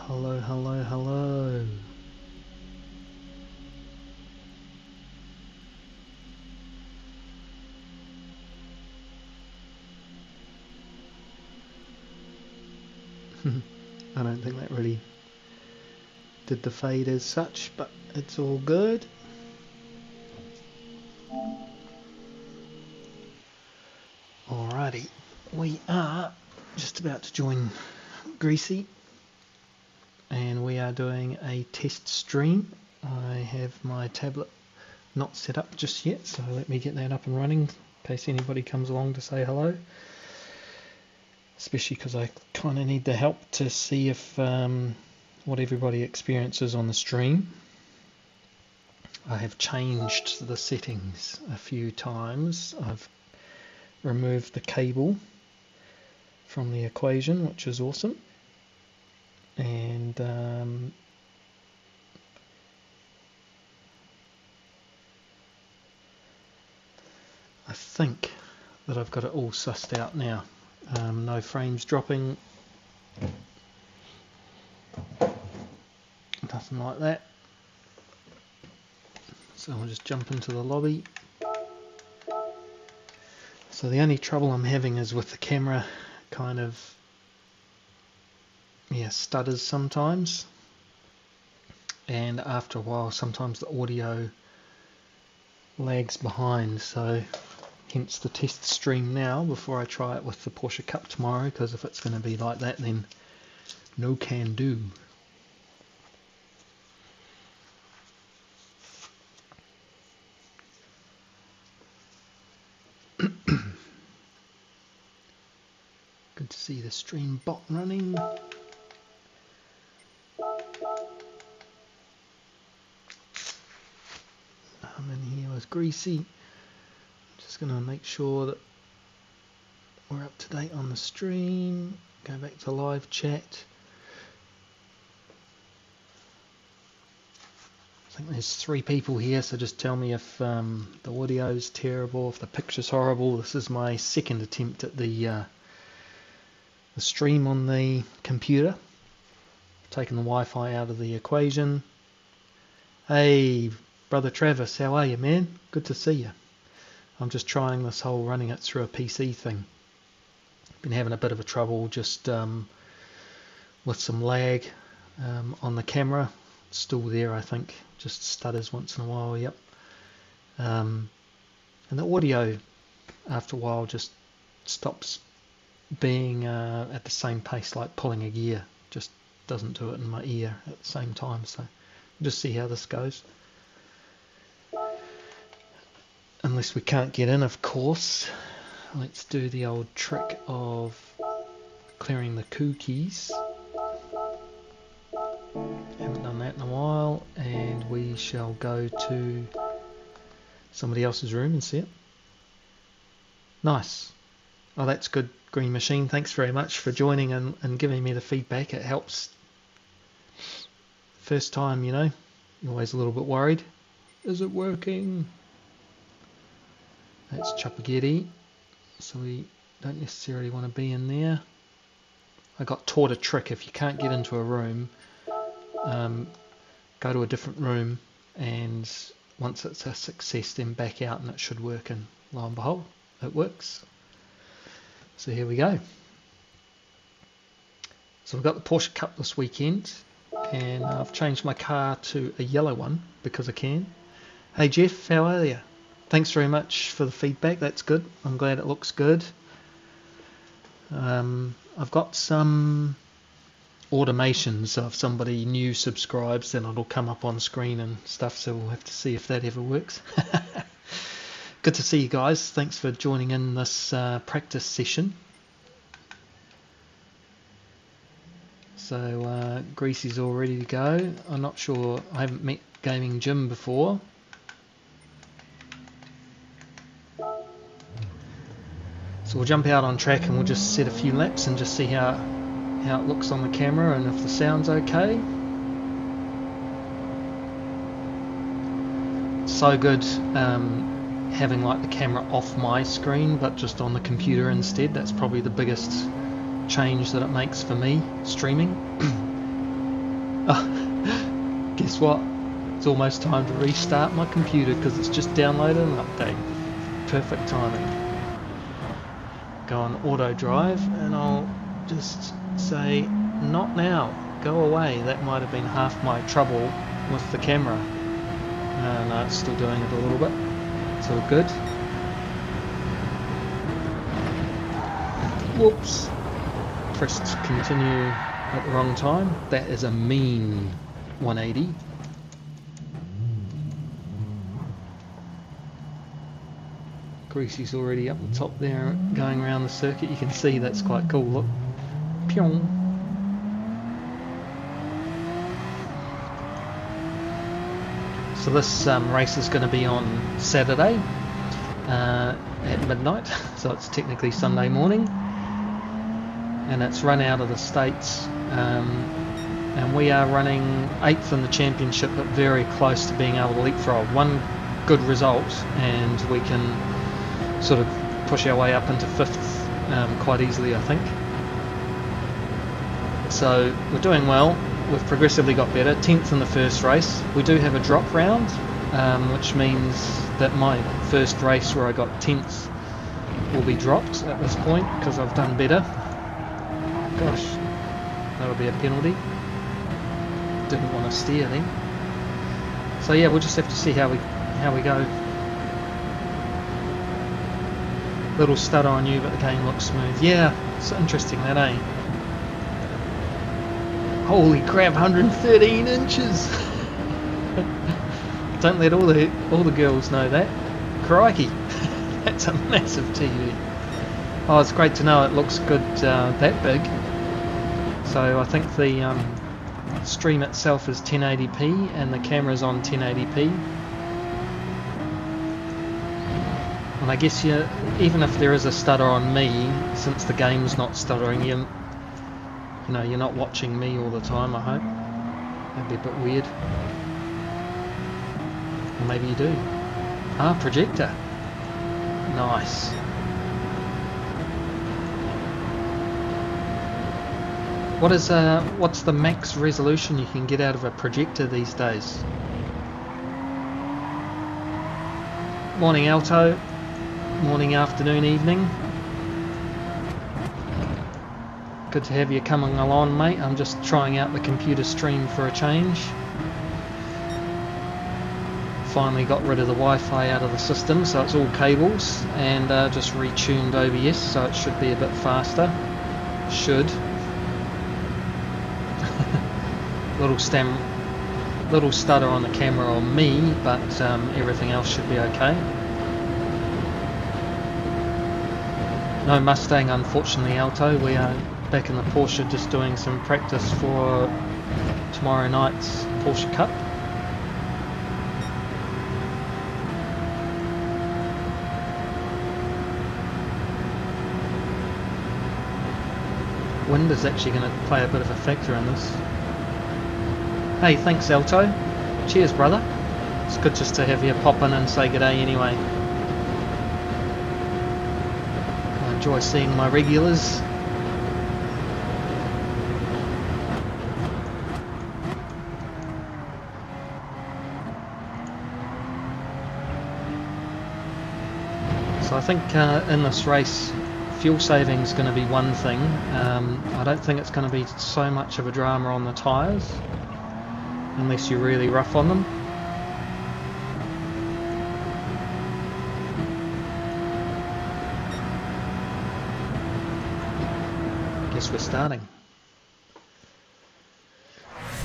Hello, hello, hello. I don't think that really did the fade as such, but it's all good. Alrighty, we are just about to join Greasy, and we are doing a test stream. I have my tablet not set up just yet, so let me get that up and running in case anybody comes along to say hello. Especially because I kind of need the help to see if what everybody experiences on the stream. I have changed the settings a few times. I've removed the cable from the equation, which is awesome, and I think that I've got it all sussed out now. No frames dropping, nothing like that. So I'll just jump into the lobby. So the only trouble I'm having is with the camera kind of stutters sometimes, and after a while sometimes the audio lags behind, so hence the test stream now before I try it with the Porsche Cup tomorrow, because if it's going to be like that then no can do. Good to see the stream bot running. I'm in here with Greasy. Just going to make sure that we're up to date on the stream. Go back to live chat. I think there's 3 people here, so just tell me if the audio's terrible, if the picture's horrible. This is my second attempt at the stream on the computer. Taking the Wi-Fi out of the equation. Hey, brother Travis, how are you, man? Good to see you. I'm just trying this whole running it through a PC thing. Been having a bit of a trouble just with some lag on the camera. It's still there, I think. Just stutters once in a while, yep. And the audio, after a while, just stops being at the same pace like pulling a gear. Just doesn't do it in my ear at the same time. So we'll just see how this goes. Unless we can't get in, of course. Let's do the old trick of clearing the cookies. Haven't done that in a while, and we shall go to somebody else's room and see it. Nice. Oh, that's good, Green Machine. Thanks very much for joining and giving me the feedback. It helps. First time, you know, you're always a little bit worried. Is it working? That's Chupaghetti, so we don't necessarily want to be in there. I got taught a trick. If you can't get into a room, go to a different room, and once it's a success then back out and it should work, and lo and behold it works. So here we go. So we've got the Porsche Cup this weekend, and I've changed my car to a yellow one because I can. Hey Jeff, how are you? Thanks very much for the feedback, that's good. I'm glad it looks good. I've got some automations, so if somebody new subscribes then it'll come up on screen and stuff, so we'll have to see if that ever works. Good to see you guys, thanks for joining in this practice session. So Greasy's all ready to go. I'm not sure, I haven't met Gaming Jim before. So we'll jump out on track and we'll just set a few laps and just see how it looks on the camera and if the sound's okay. So good having like the camera off my screen but just on the computer instead. That's probably the biggest change that it makes for me streaming. Oh, guess what? It's almost time to restart my computer because it's just downloaded an update. Perfect timing. Go on auto drive and I'll just say not now, go away. That might have been half my trouble with the camera. No, it's still doing it a little bit. It's all good. Whoops. Pressed continue at the wrong time. That is a mean 180. Greasy's already up the top there going around the circuit. You can see that's quite cool. Look. Pyong. So this race is going to be on Saturday at midnight, so it's technically Sunday morning, and it's run out of the States, and we are running 8th in the championship but very close to being able to leapfrog. One good result and we can sort of push our way up into 5th quite easily, I think. So we're doing well. We've progressively got better. 10th in the first race. We do have a drop round, which means that my first race where I got 10th will be dropped at this point because I've done better. Gosh, that'll be a penalty. Didn't want to steer then. So yeah, we'll just have to see how we go. Little stutter on you, but the game looks smooth. Yeah, it's interesting that, eh? Holy crap, 113 inches! Don't let all the girls know that. Crikey, that's a massive TV. Oh, it's great to know it looks good that big. So I think the stream itself is 1080p and the camera's on 1080p. And I guess even if there is a stutter on me, since the game's not stuttering, you know, you're not watching me all the time, I hope. That'd be a bit weird. Or maybe you do. Ah, projector. Nice. What's the max resolution you can get out of a projector these days? Morning, Alto. Morning, afternoon, evening. Good to have you coming along, mate. I'm just trying out the computer stream for a change. Finally got rid of the Wi-Fi out of the system, so it's all cables, and just retuned OBS, so it should be a bit faster. Should. Little stutter on the camera on me, but everything else should be okay. No Mustang, unfortunately, Alto. We are back in the Porsche just doing some practice for tomorrow night's Porsche Cup. Wind is actually going to play a bit of a factor in this. Hey, thanks Alto. Cheers, brother. It's good just to have you pop in and say g'day anyway. I enjoy seeing my regulars. So I think in this race, fuel saving is going to be one thing. I don't think it's going to be so much of a drama on the tyres, unless you're really rough on them. Guess we're starting.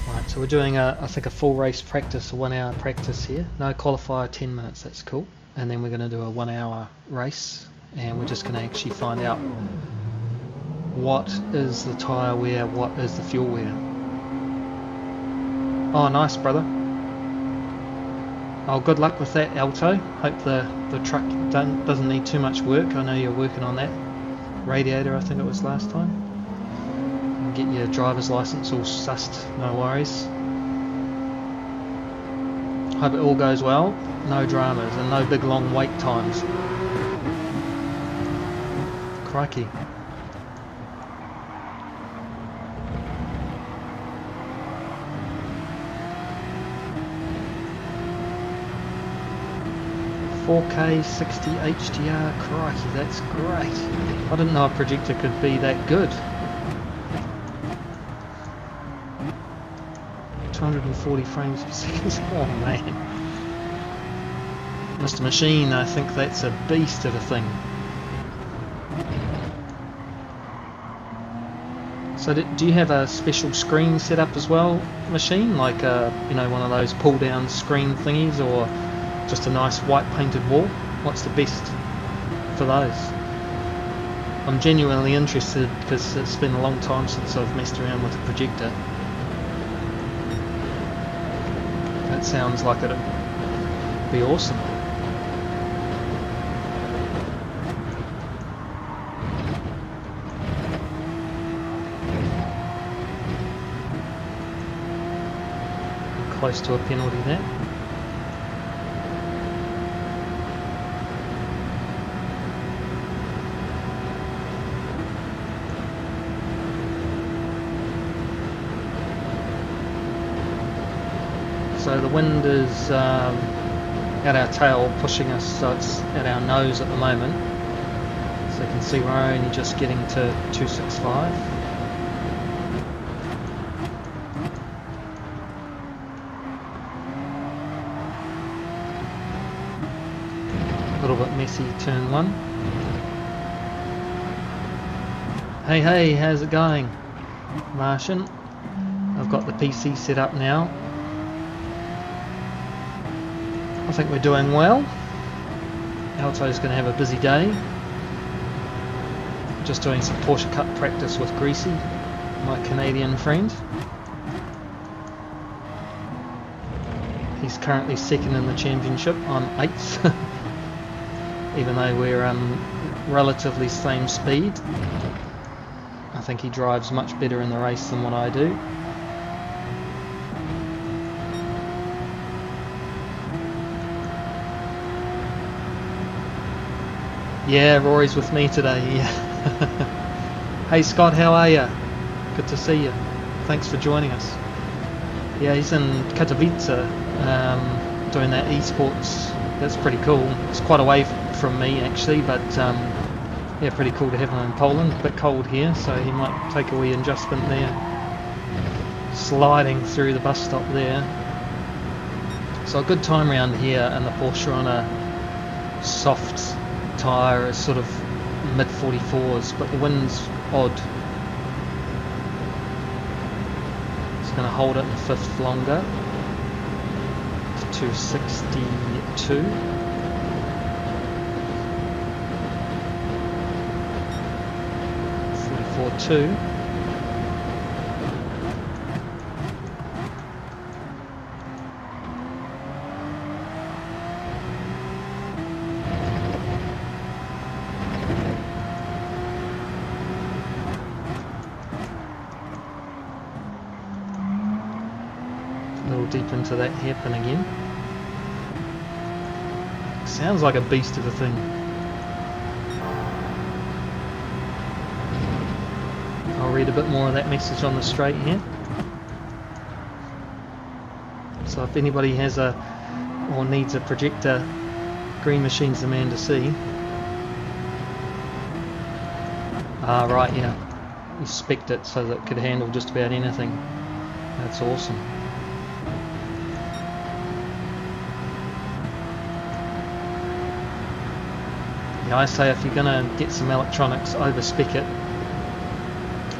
Right, so we're doing I think a full race practice, a 1 hour practice here. No qualifier, 10 minutes, that's cool. And then we're going to do a 1 hour race, and we're just going to actually find out what is the tyre wear, what is the fuel wear. Oh, nice, brother. Oh, good luck with that, Alto. Hope the truck doesn't need too much work. I know you're working on that radiator, I think it was last time. And get your driver's license all sussed, no worries. Hope it all goes well. No dramas and no big long wait times. Crikey. 4K 60 HDR, crikey, that's great. I didn't know a projector could be that good. 240 frames per second, oh man. Mr. Machine, I think that's a beast of a thing. So do you have a special screen set up as well, Machine? Like you know, one of those pull down screen thingies, or just a nice white painted wall? What's the best for those? I'm genuinely interested because it's been a long time since I've messed around with a projector. That sounds like it'd be awesome. Close to a penalty there. So the wind is at our tail pushing us, so it's at our nose at the moment. So you can see we're only just getting to 265. A little bit messy turn one. Hey, how's it going, Martian? I've got the PC set up now. I think we're doing well. Alto's going to have a busy day. Just doing some Porsche Cup practice with Greasy, my Canadian friend. He's currently second in the championship. I'm 8th. Even though we're relatively same speed. I think he drives much better in the race than what I do. Yeah, Rory's with me today. Yeah. Hey Scott, how are you? Good to see you. Thanks for joining us. Yeah, he's in Katowice doing that esports. That's pretty cool. It's quite away from me actually, but yeah, pretty cool to have him in Poland. A bit cold here, so he might take a wee adjustment there. Sliding through the bus stop there. So a good time around here, and the Porsche on a soft tyre is sort of mid 44s, but the wind's odd. It's going to hold it in the 5th longer to 262. 44.2. Deep into that hairpin again. Sounds like a beast of a thing. I'll read a bit more of that message on the straight here. So if anybody has or needs a projector, Green Machine's the man to see. Ah, right, yeah. You spec'd it so that it could handle just about anything. That's awesome. Yeah, I say if you're going to get some electronics, over-spec it.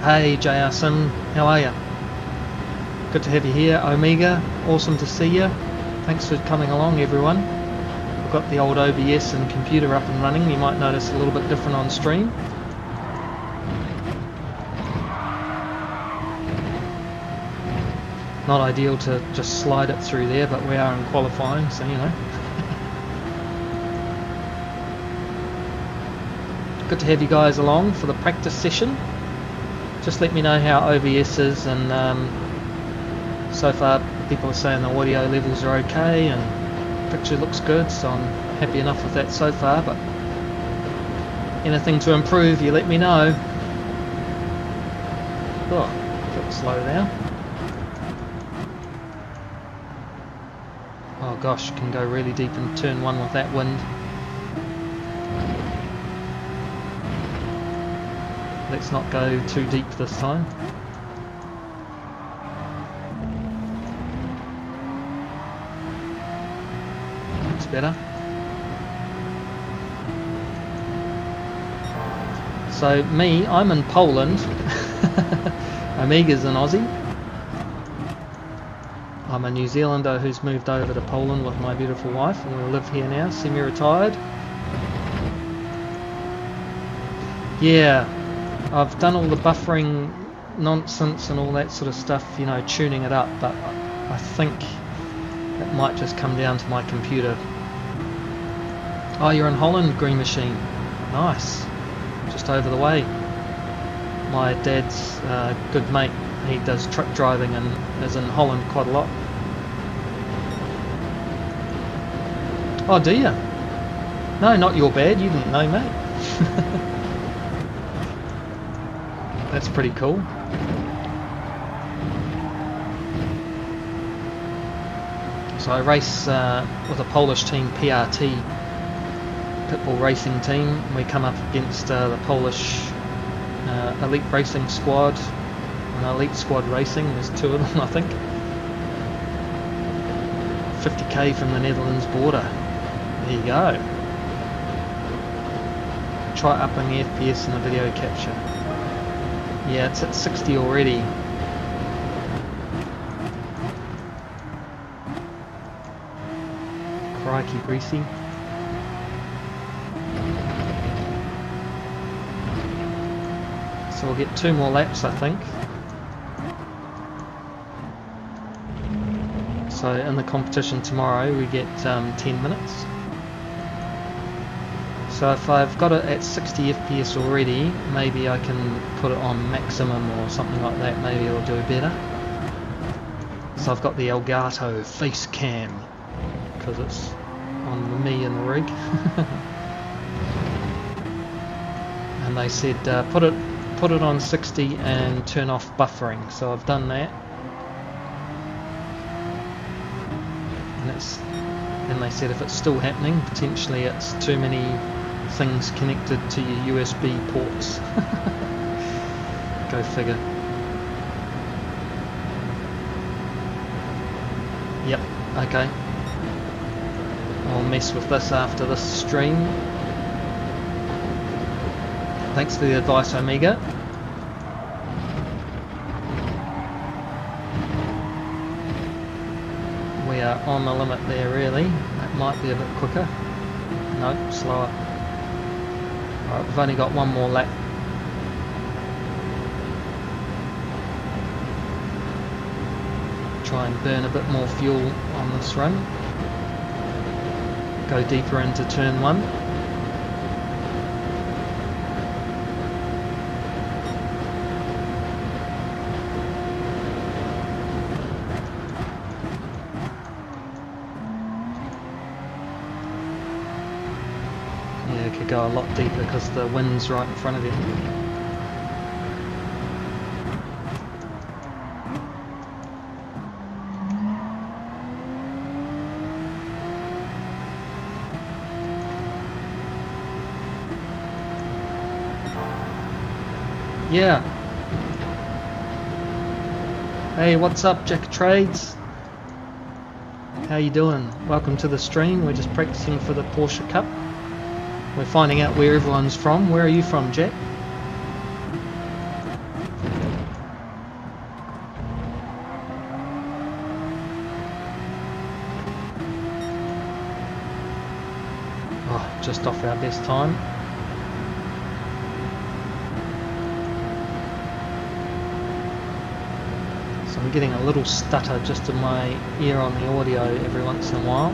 Hey JR Sim, how are you? Good to have you here. Omega, awesome to see you. Thanks for coming along everyone. I've got the old OBS and computer up and running. You might notice a little bit different on stream. Not ideal to just slide it through there, but we are in qualifying, so you know. Good to have you guys along for the practice session. Just let me know how OBS is, and so far people are saying the audio levels are okay and picture looks good, so I'm happy enough with that so far, but anything to improve, you let me know. Oh, got to slow down. Oh gosh, you can go really deep in turn one with that wind. Let's not go too deep this time. That's better. So me, I'm in Poland. Omega's an Aussie. I'm a New Zealander who's moved over to Poland with my beautiful wife, and we live here now, semi-retired. Yeah, I've done all the buffering nonsense and all that sort of stuff, you know, tuning it up, but I think it might just come down to my computer. Oh, you're in Holland, Green Machine. Nice. Just over the way. My dad's good mate, he does truck driving and is in Holland quite a lot. Oh, do you? No, not your bad, you didn't know, mate. That's pretty cool. So I race with a Polish team, PRT, Pitbull Racing Team. We come up against the Polish Elite Racing Squad and Elite Squad Racing. There's two of them, I think. 50k from the Netherlands border. There you go. Try upping the FPS in the video capture. Yeah, it's at 60 already. Crikey, greasy. So we'll get 2 more laps, I think. So in the competition tomorrow we get 10 minutes. So if I've got it at 60 FPS already, maybe I can put it on maximum or something like that, maybe it'll do better. So I've got the Elgato face cam, because it's on me in the rig. And they said put it on 60 and turn off buffering, so I've done that. And they said if it's still happening, potentially it's too many things connected to your USB ports. Go figure. Yep, okay. I'll mess with this after this stream. Thanks for the advice, Omega. We are on the limit there, really. That might be a bit quicker. No, slower. Alright, we've only got 1 more lap. Try and burn a bit more fuel on this run. Go deeper into turn 1. Yeah, it could go a lot deeper because the wind's right in front of you. Yeah. Hey, what's up, Jack Trades? How you doing? Welcome to the stream. We're just practicing for the Porsche Cup. We're finding out where everyone's from. Where are you from, Jack? Oh, just off our best time. So I'm getting a little stutter just in my ear on the audio every once in a while.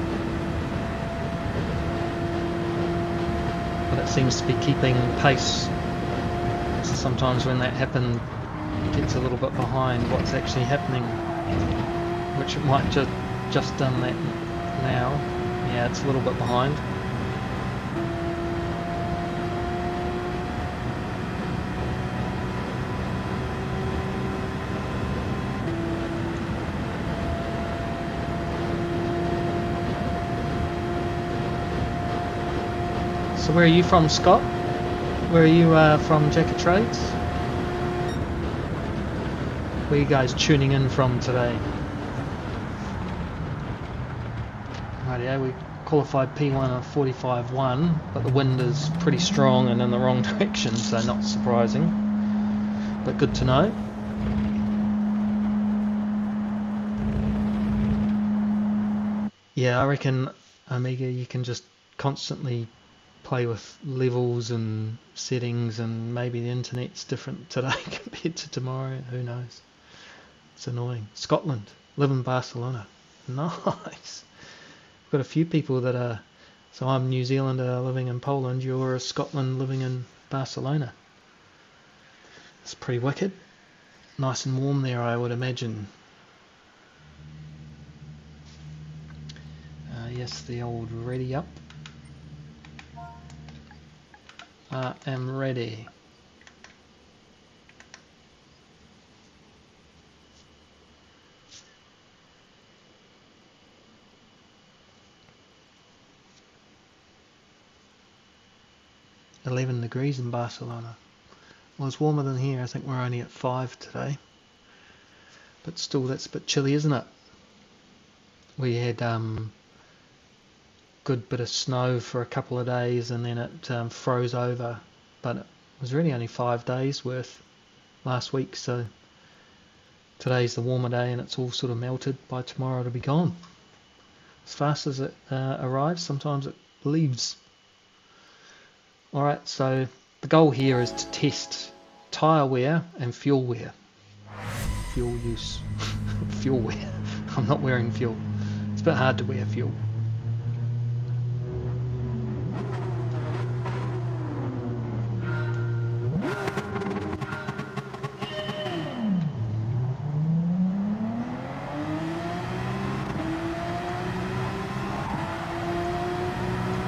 But it seems to be keeping pace. So sometimes when that happens, it gets a little bit behind what's actually happening, which it might just done that now. Yeah, it's a little bit behind. So where are you from, Scott? Where are you from, Jack of Trades? Where are you guys tuning in from today? Rightio, we qualified P1 on 45.1, but the wind is pretty strong and in the wrong direction, so not surprising, but good to know. Yeah, I reckon, Amiga, you can just constantly play with levels and settings, and maybe the internet's different today compared to tomorrow, who knows. It's annoying. Scotland, live in Barcelona. Nice. We've got a few people that are, so I'm New Zealander living in Poland, you're a Scotland living in Barcelona. It's pretty wicked. Nice and warm there, I would imagine. Yes, the old ready up. I am ready. .11 degrees in Barcelona. Well, it's warmer than here. I think we're only at 5 today. But still, that's a bit chilly, isn't it? We had good bit of snow for a couple of days, and then it froze over. But it was really only 5 days worth last week, so today's the warmer day, and it's all sort of melted. By tomorrow, it'll be gone. As fast as it arrives, sometimes it leaves. Alright, so the goal here is to test tyre wear and fuel wear. Fuel use. Fuel wear. I'm not wearing fuel. It's a bit hard to wear fuel.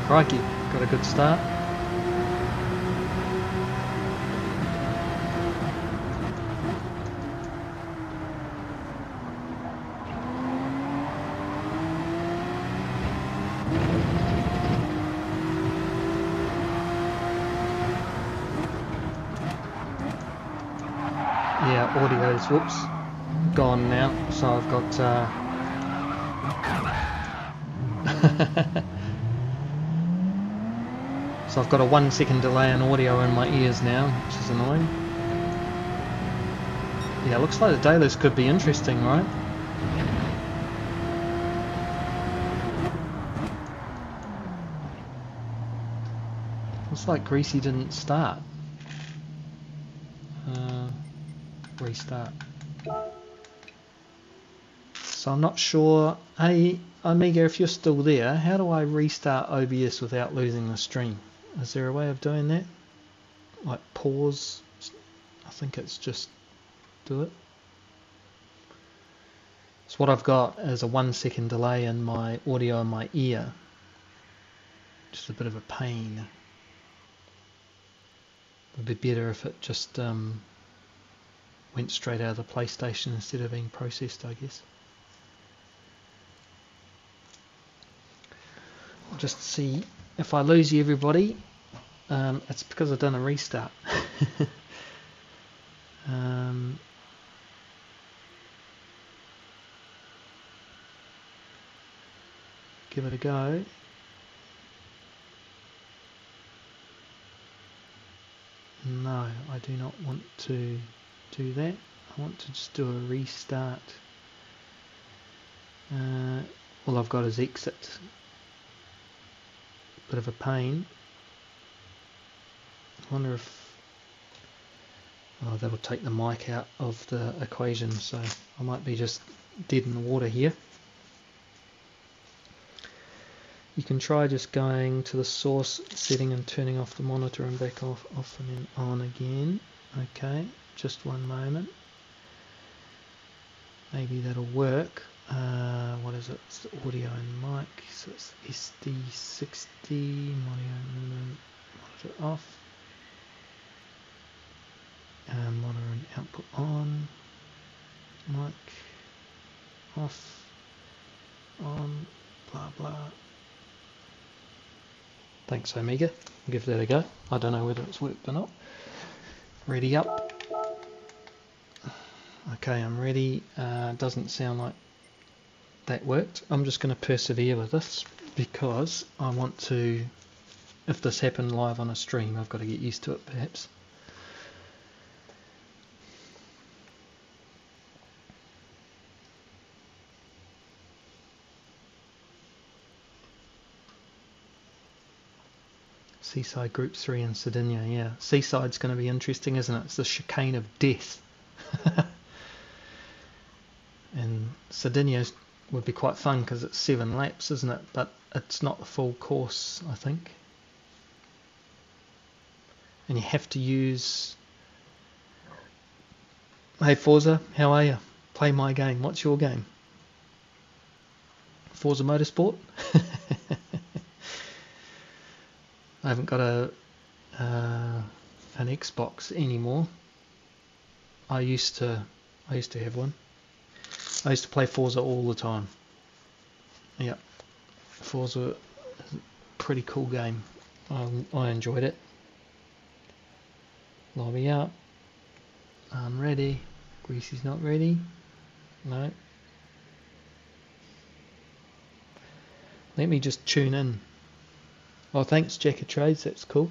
Crikey, got a good start. Yeah, audio's, whoops, gone now, so I've got so I've got a 1 second delay in audio in my ears now, which is annoying. Yeah, looks like the dailies could be interesting, right? Looks like Greasy didn't start. Restart. So I'm not sure. Hey, Amiga, if you're still there, how do I restart OBS without losing the stream? Is there a way of doing that? Like pause? I think it's just do it. So what I've got is a 1 second delay in my audio in my ear. Just a bit of a pain. It would be better if it just went straight out of the PlayStation instead of being processed, I guess. I'll just see if I lose you, everybody. It's because I've done a restart. Give it a go. No, I do not want to do that. I want to just do a restart. All I've got is exit. Bit of a pain. I wonder if that'll take the mic out of the equation, so I might be just dead in the water here. You can try just going to the source setting and turning off the monitor and back off and then on again. Okay, just one moment. Maybe that'll work. What is it? It's the audio and mic. So it's SD60, monitor off. Monitor and output on. Mic off. On. Blah blah. Thanks, Amiga. I'll give that a go. I don't know whether it's worked or not. Ready up. Okay, I'm ready. Doesn't sound like that worked. I'm just going to persevere with this because I want to, if this happened live on a stream, I've got to get used to it perhaps. Seaside Group 3 in Sardinia, yeah. Seaside's going to be interesting, isn't it? It's the chicane of death. And Sardinia would be quite fun because it's 7 laps, isn't it? But it's not the full course, I think. And you have to use... Hey Forza, how are you? Play my game. What's your game? Forza Motorsport? I haven't got an Xbox anymore. I used to have one. I used to play Forza all the time. Yeah, Forza is a pretty cool game. I enjoyed it. Lobby up. I'm ready. Greasy's not ready. No. Let me just tune in. Oh, thanks, Jack of Trades. That's cool.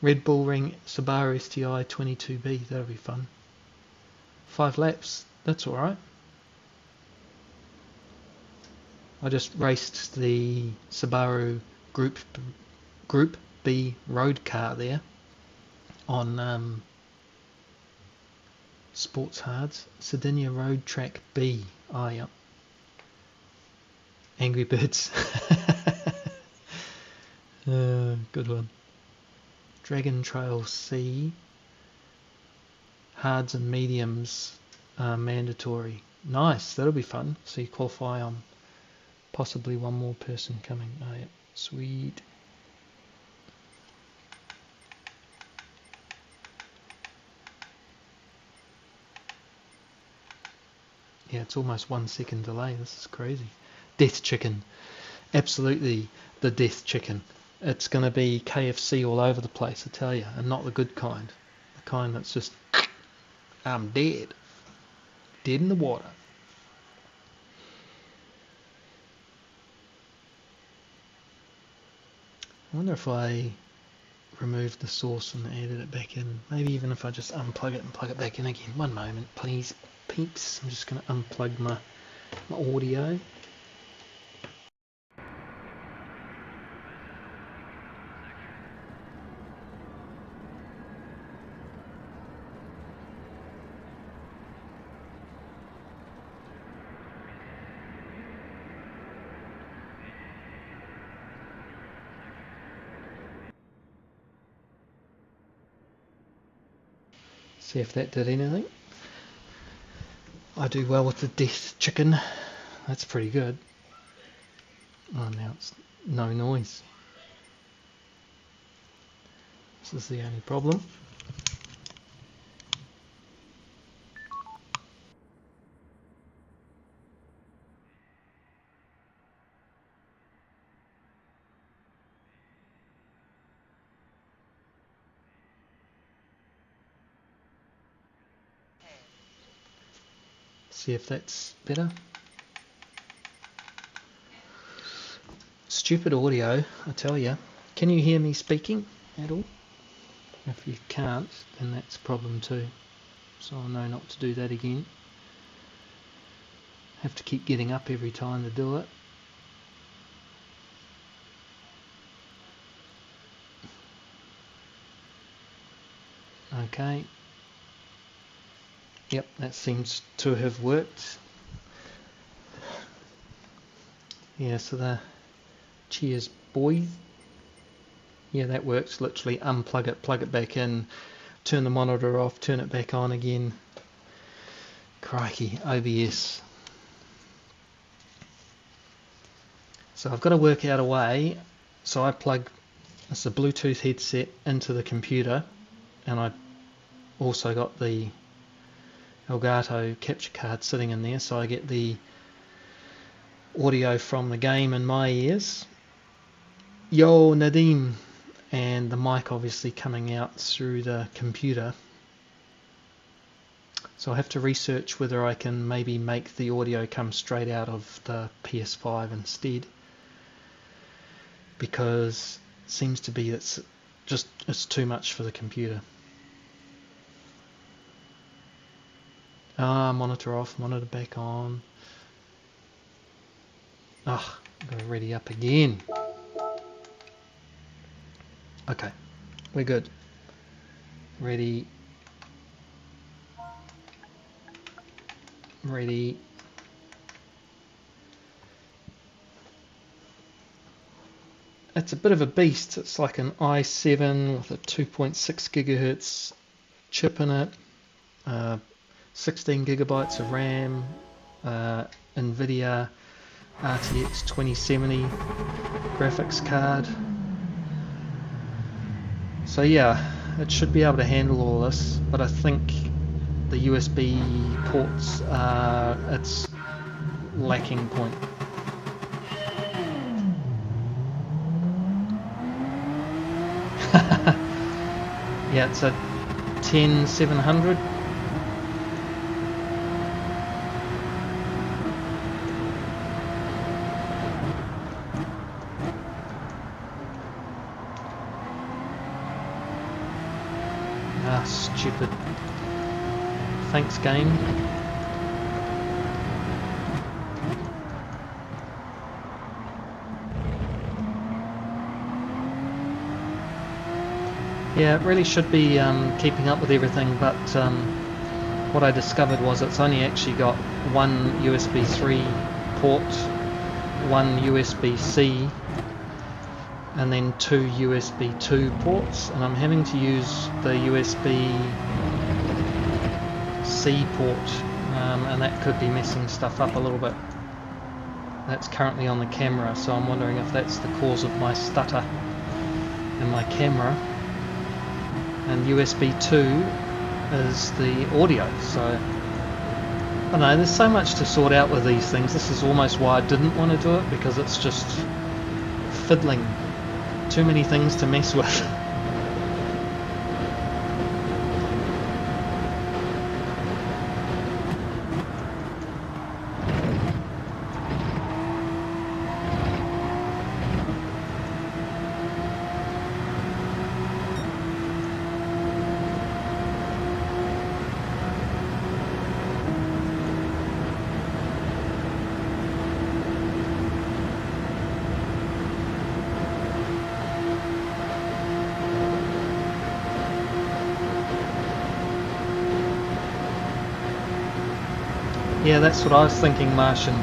Red Bull Ring Subaru STI 22B. That'll be fun. 5 laps. That's all right. I just raced the Subaru Group B road car there on Sports Hards. Sardinia Road Track B. Oh, yeah. Angry Birds. Good one. Dragon Trail C. Hards and mediums are mandatory. Nice, that'll be fun. So you qualify on possibly one more person coming. Oh, yeah. Sweet. Yeah, it's almost 1 second delay. This is crazy. Death Chicken. Absolutely the Death Chicken. It's going to be KFC all over the place, I tell you, and not the good kind. The kind that's just, I'm dead. Dead in the water. I wonder if I removed the source and added it back in. Maybe even if I just unplug it and plug it back in again. One moment, please, peeps. I'm just going to unplug my audio. See if that did anything. I do well with the Death Chicken. That's pretty good. Oh, now it's no noise. This is the only problem. See if that's better. Stupid audio, I tell you. Can you hear me speaking at all? If you can't, then that's a problem too. So I'll know not to do that again. Have to keep getting up every time to do it. Okay. Yep, that seems to have worked. Yeah, so the cheers, boys. Yeah, that works. Literally unplug it, plug it back in, turn the monitor off, turn it back on again. Crikey, OBS. So I've got to work out a way. So I plug it's a Bluetooth headset into the computer, and I also got the Elgato capture card sitting in there, so I get the audio from the game in my ears. Yo, Nadim. And the mic obviously coming out through the computer. So I'll have to research whether I can maybe make the audio come straight out of the PS5 instead, because it seems to be it's too much for the computer. Monitor off, monitor back on. Ah, got to ready up again. Okay, we're good. Ready. Ready. It's a bit of a beast. It's like an i7 with a 2.6 gigahertz chip in it, 16 gigabytes of RAM, NVIDIA RTX 2070 graphics card. So yeah, it should be able to handle all this, but I think the USB ports are its lacking point. Yeah, it's a 10700. Ah, stupid. Thanks, game. Yeah, it really should be keeping up with everything, but what I discovered was it's only actually got one USB 3 port, one USB-C, and then two USB 2 ports, and I'm having to use the USB-C port, and that could be messing stuff up a little bit. That's currently on the camera, so I'm wondering if that's the cause of my stutter in my camera. And USB 2 is the audio, so I don't know, there's so much to sort out with these things. This is almost why I didn't want to do it, because it's just fiddling, too many things to mess with. Yeah, that's what I was thinking, Martian.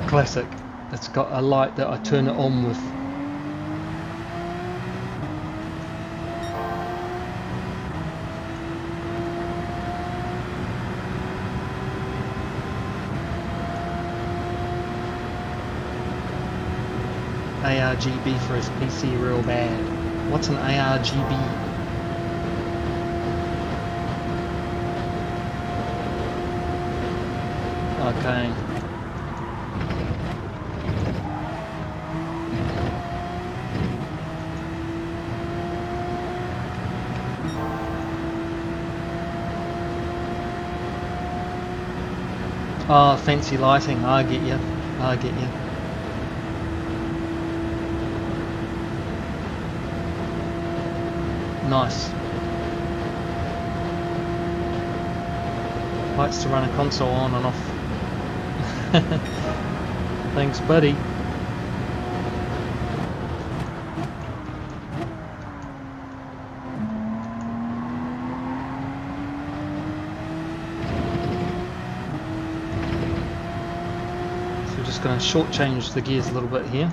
Classic. It's got a light that I turn it on with. ARGB for his PC real bad. What's an ARGB? Okay. Oh, fancy lighting. I get you. I get you. Nice. Likes to run a console on and off. Thanks, buddy. just going to shortchange the gears a little bit here.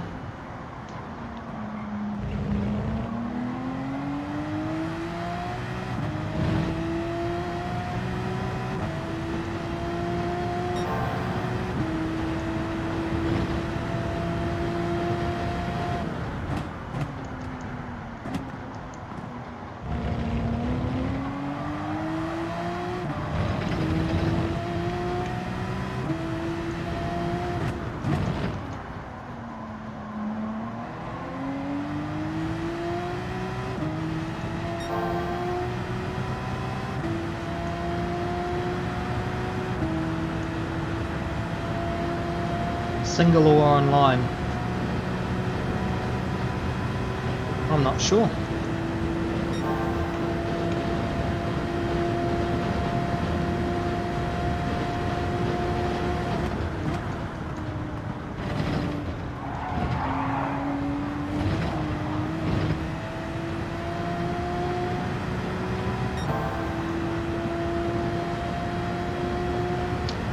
Single or online? I'm not sure.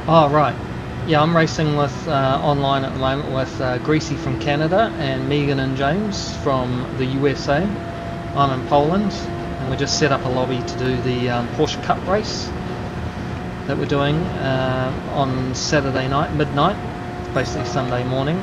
Oh, right. Yeah, I'm racing with online at the moment with Greasy from Canada and Megan and James from the USA. I'm in Poland, and we just set up a lobby to do the Porsche Cup race that we're doing on Saturday night, midnight, basically Sunday morning.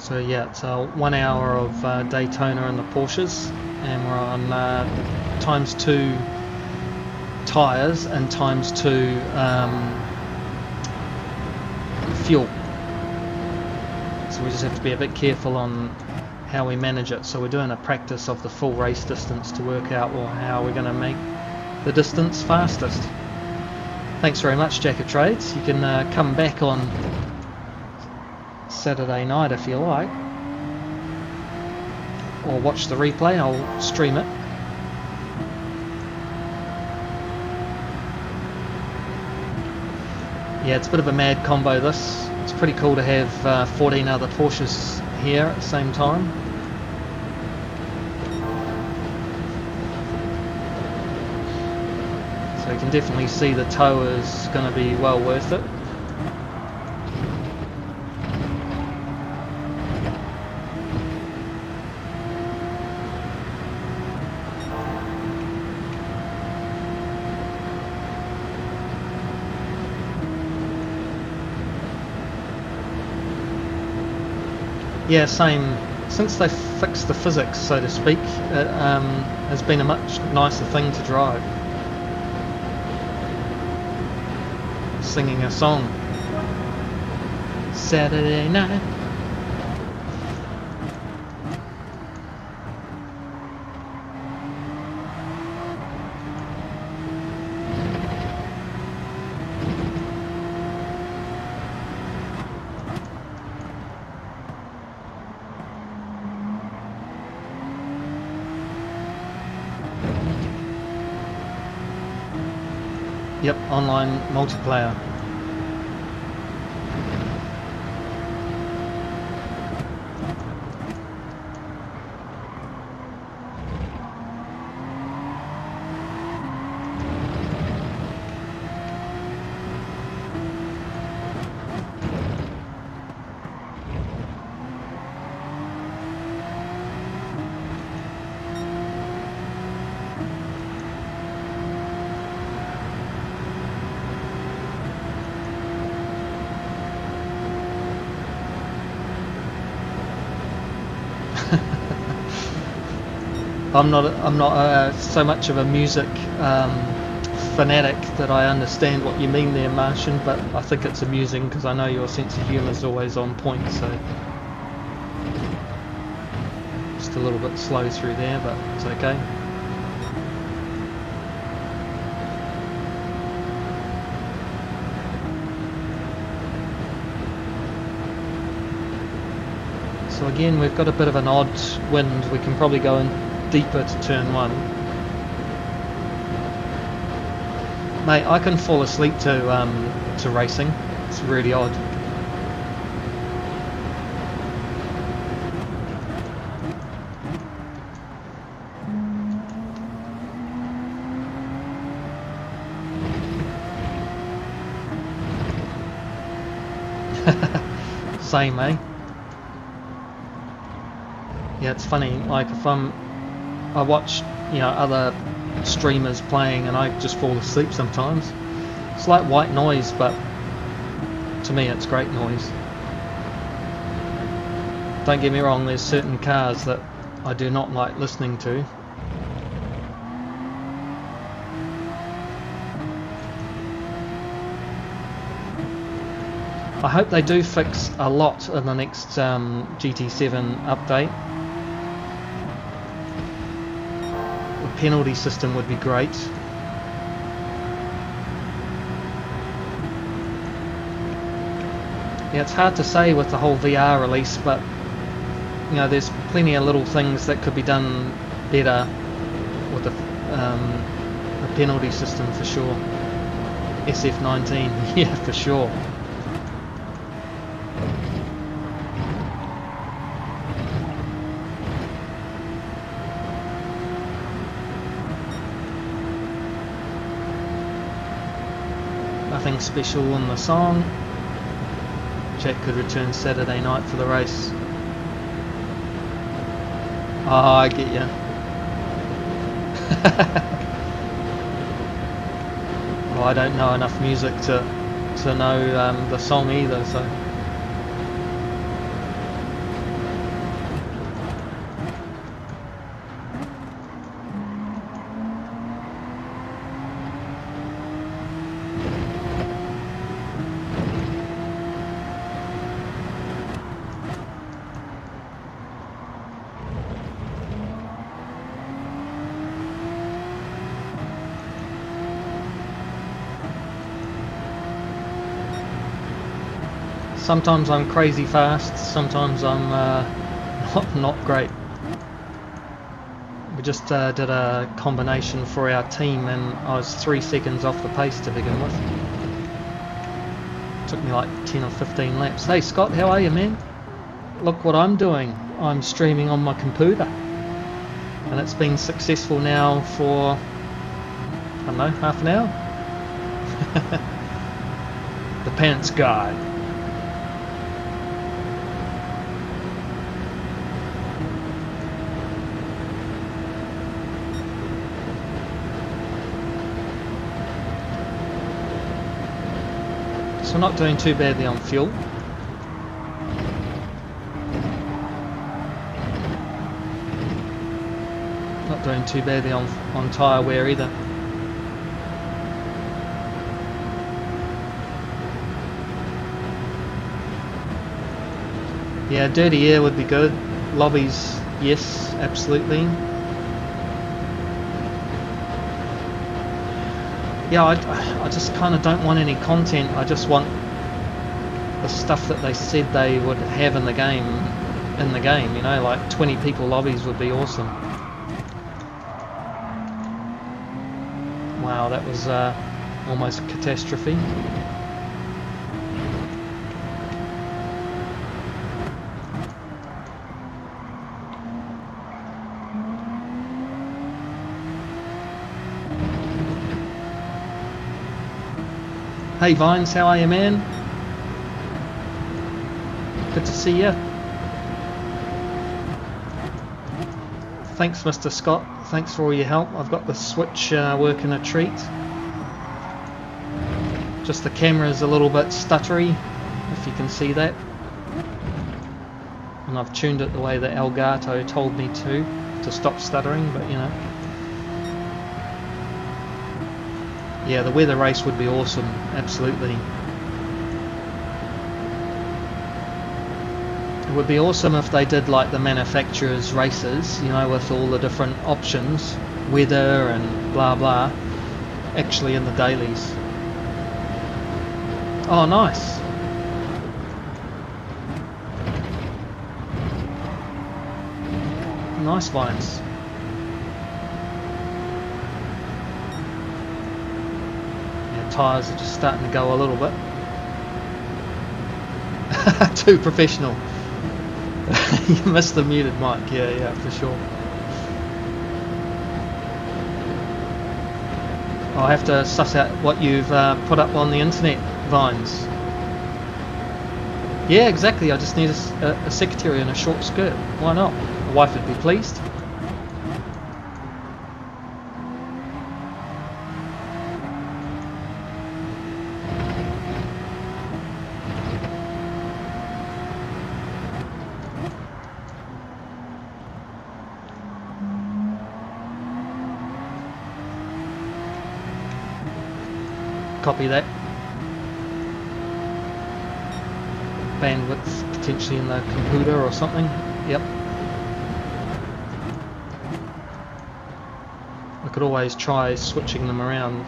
So yeah, it's 1 hour of Daytona in the Porsches, and we're on ×2 tyres and ×2 fuel. So we just have to be a bit careful on how we manage it. So we're doing a practice of the full race distance to work out how we're going to make the distance fastest. Thanks very much, Jack of Trades. You can come back on Saturday night if you like, or watch the replay. I'll stream it. Yeah, it's a bit of a mad combo this. It's pretty cool to have 14 other Porsches here at the same time. So you can definitely see the tow is going to be well worth it. Yeah, same. Since they fixed the physics, so to speak, it has been a much nicer thing to drive. Singing a song. Saturday night. Yep, online multiplayer. I'm not so much of a music fanatic that I understand what you mean there, Martian, but I think it's amusing because I know your sense of humour is always on point, so just a little bit slow through there, but it's okay. So again, we've got a bit of an odd wind. We can probably go in deeper to turn one. Mate, I can fall asleep to racing. It's really odd. Same, eh? Yeah, it's funny, like if I watch, you know, other streamers playing and I just fall asleep sometimes. It's like white noise, but to me it's great noise. Don't get me wrong, there's certain cars that I do not like listening to. I hope they do fix a lot in the next GT7 update. The penalty system would be great. Yeah, it's hard to say with the whole VR release, but you know, there's plenty of little things that could be done better with the penalty system for sure. SF19, yeah, for sure. Nothing special in the song. Jack could return Saturday night for the race. Oh, I get ya. Well, I don't know enough music to know the song either, so. Sometimes I'm crazy fast, sometimes I'm not great. We just did a combination for our team and I was 3 seconds off the pace to begin with. Took me like 10 or 15 laps. Hey Scott, how are you, man? Look what I'm doing. I'm streaming on my computer. And it's been successful now for, I don't know, half an hour? The Pants Guy. So we're not doing too badly on fuel. Not doing too badly on tyre wear either. Yeah, dirty air would be good. Lobbies, yes, absolutely. Yeah, I just kind of don't want any content. I just want the stuff that they said they would have in the game, you know, like 20 people lobbies would be awesome. Wow, that was almost a catastrophe. Hey Vines, how are you, man? Good to see you. Thanks, Mr. Scott. Thanks for all your help. I've got the Switch working a treat. Just the camera's a little bit stuttery, if you can see that. And I've tuned it the way that Elgato told me to stop stuttering, but you know. Yeah, the weather race would be awesome, absolutely. It would be awesome if they did like the manufacturers' races, you know, with all the different options, weather and blah blah, actually in the dailies. Oh, nice. Nice Vines. Tyres are just starting to go a little bit. Too professional. You missed the muted mic, yeah, for sure. I'll have to suss out what you've put up on the internet, Vines. Yeah, exactly. I just need a secretary and a short skirt. Why not? My wife would be pleased. Copy that. Bandwidth potentially in the computer or something. Yep. I could always try switching them around.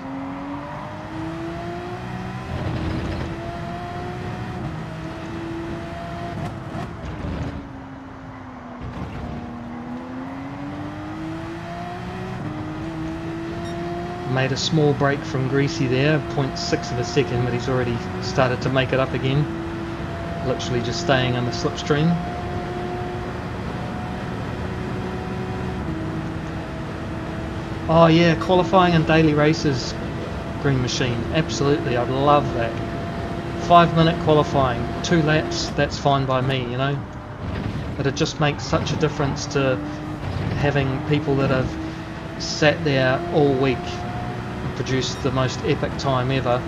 Made a small break from Greasy there, 0.6 of a second, but he's already started to make it up again. Literally just staying on the slipstream. Oh yeah, qualifying and daily races, Green Machine, absolutely, I'd love that. 5-minute qualifying, 2 laps, that's fine by me, you know. But it just makes such a difference to having people that have sat there all week and produced the most epic time ever.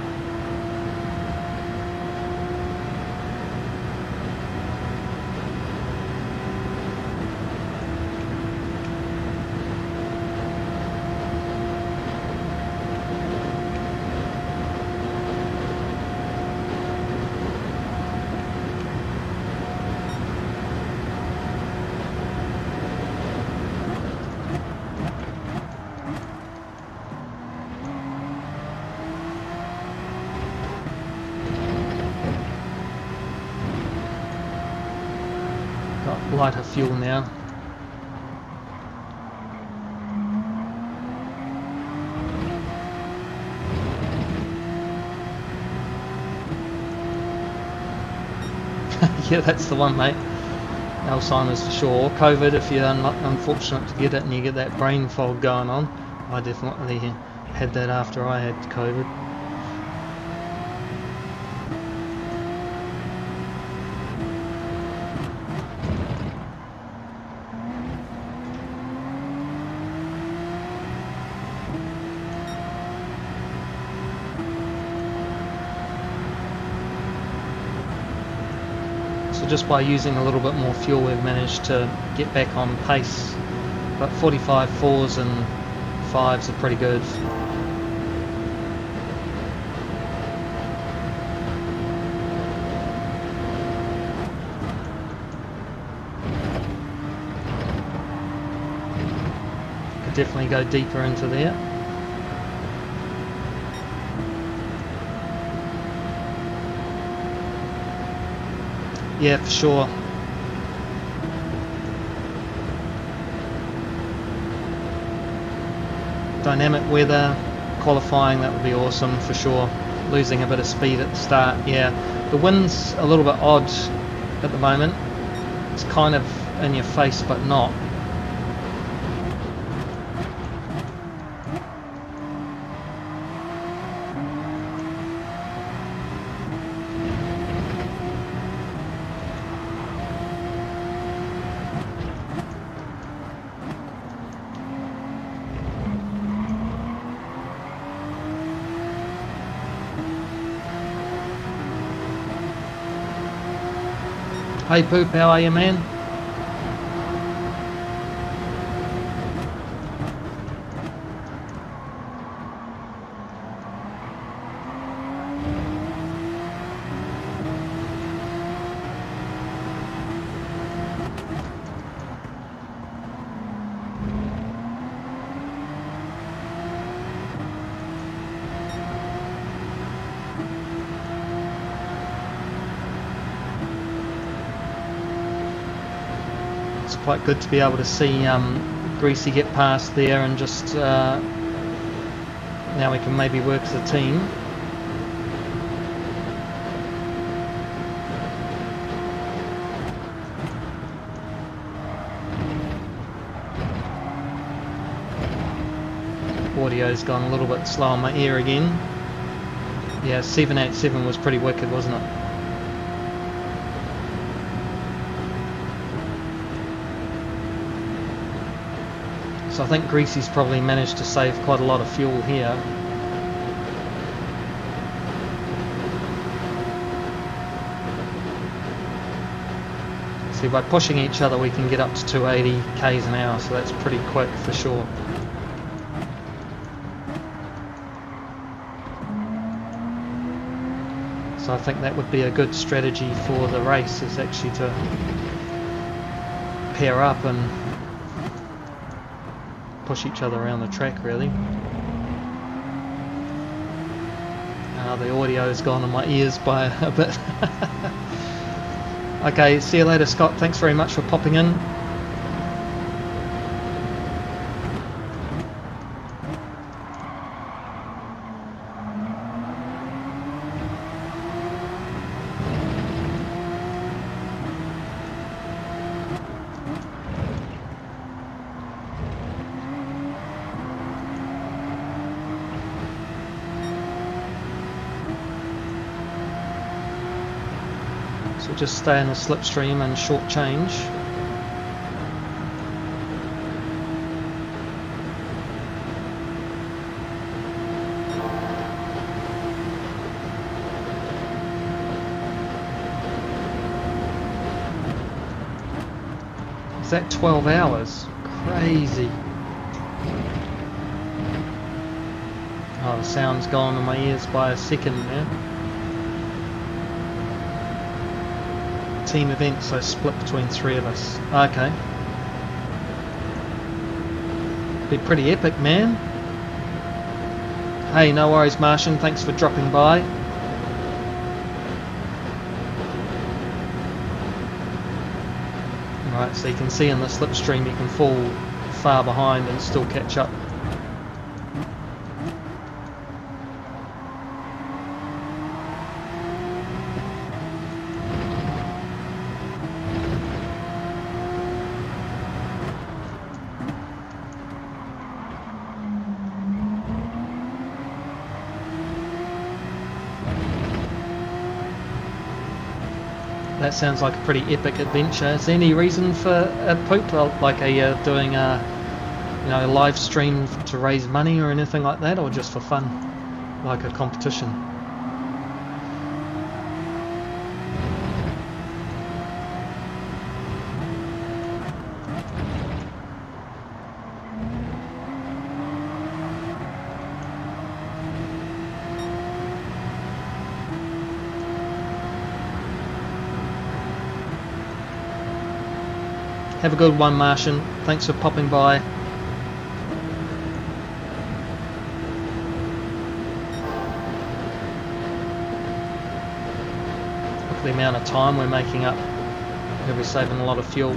Got lighter fuel now. Yeah, that's the one, mate. Alzheimer's for sure. COVID, if you're unfortunate to get it and you get that brain fog going on. I definitely had that after I had COVID. So just by using a little bit more fuel we've managed to get back on pace, but 45 4s and 5s are pretty good. Could definitely go deeper into there. Yeah, for sure. Dynamic weather, qualifying, that would be awesome for sure. Losing a bit of speed at the start, yeah. The wind's a little bit odd at the moment. It's kind of in your face, but not. Hey Poop, how are you, man? Quite good to be able to see Greasy get past there and just now we can maybe work as a team. audio's gone a little bit slow on my ear again. Yeah, 787 was pretty wicked, wasn't it? So I think Greasy's probably managed to save quite a lot of fuel here. See, by pushing each other we can get up to 280 k's an hour, so that's pretty quick for sure. So I think that would be a good strategy for the race, is actually to pair up and push each other around the track, really. The audio's gone in my ears by a bit. Okay, see you later, Scott. Thanks very much for popping in. So just stay in the slipstream and short change. Is that 12 hours? Crazy. Oh, the sound's gone in my ears by a second now. Team event, so split between 3 of us. Okay. Be pretty epic, man. Hey, no worries, Martian. Thanks for dropping by. Right, so you can see in the slipstream you can fall far behind and still catch up. That sounds like a pretty epic adventure. Is there any reason for a poop, like doing a live stream to raise money or anything like that, or just for fun, like a competition? Have a good one, Martian. Thanks for popping by. Look at the amount of time we're making up. We'll be saving a lot of fuel.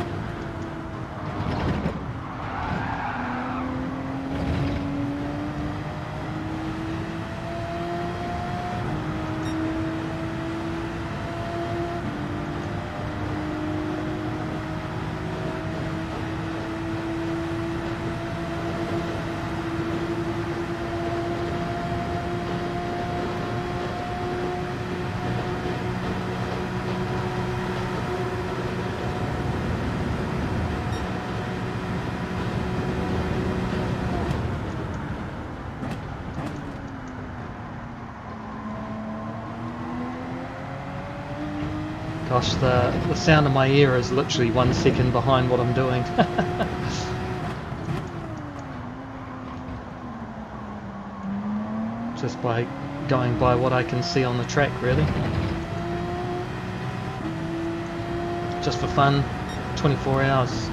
Gosh, the sound of my ear is literally 1 second behind what I'm doing. Just by going by what I can see on the track, really. Just for fun, 24 hours.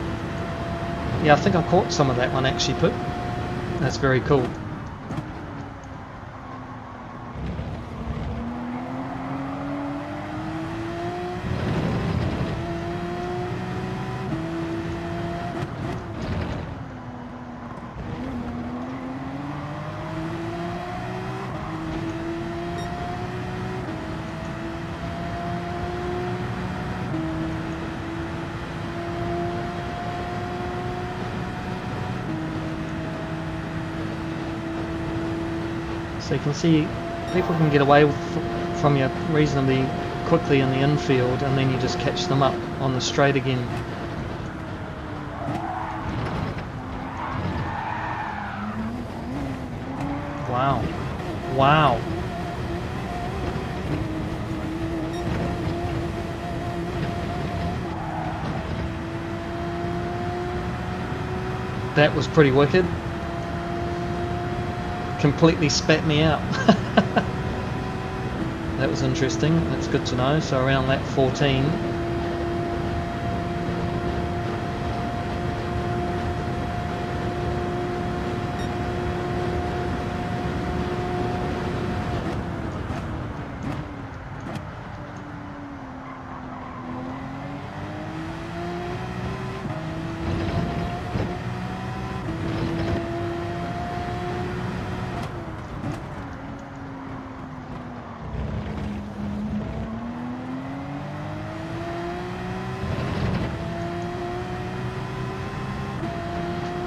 Yeah, I think I caught some of that one actually, Pip. That's very cool. So you can see people can get away from you reasonably quickly in the infield, and then you just catch them up on the straight again. Wow. Wow. That was pretty wicked. Completely spat me out. That was interesting. That's good to know. So around lap 14.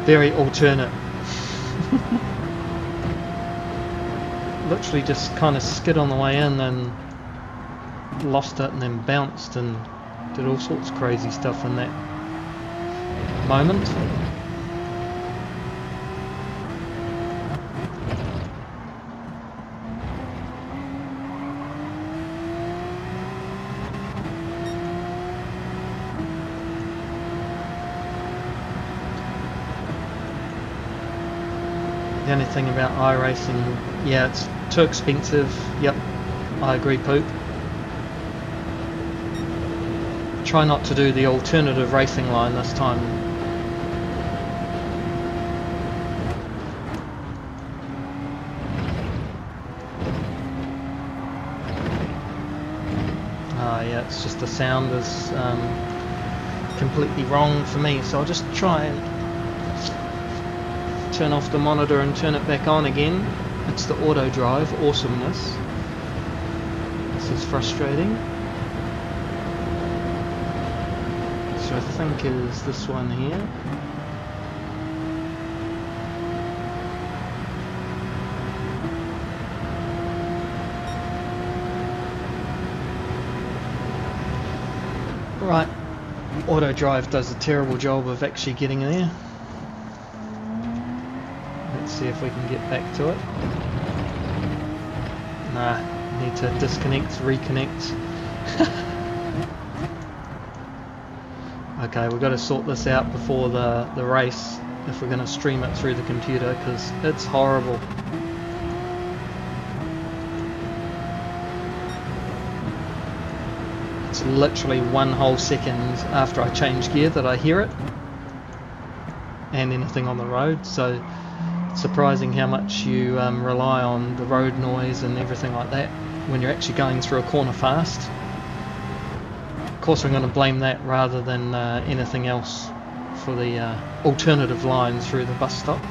Very alternate. Literally just kind of skid on the way in and lost it, and then bounced and did all sorts of crazy stuff in that moment. The only thing about iRacing, yeah, it's too expensive. Yep, I agree, Poop. Try not to do the alternative racing line this time. Yeah, it's just the sound is completely wrong for me, so I'll just try and turn off the monitor and turn it back on again. It's the auto drive awesomeness. This is frustrating. So I think is this one here. Right, auto drive does a terrible job of actually getting there. Let's see if we can get back to it. Nah, need to disconnect, reconnect. Okay, we've got to sort this out before the race if we're going to stream it through the computer, because it's horrible. It's literally one whole second after I change gear that I hear it, and anything on the road, so it's surprising how much you rely on the road noise and everything like that when you're actually going through a corner fast. Of course, I'm going to blame that rather than anything else for the alternative line through the bus stop.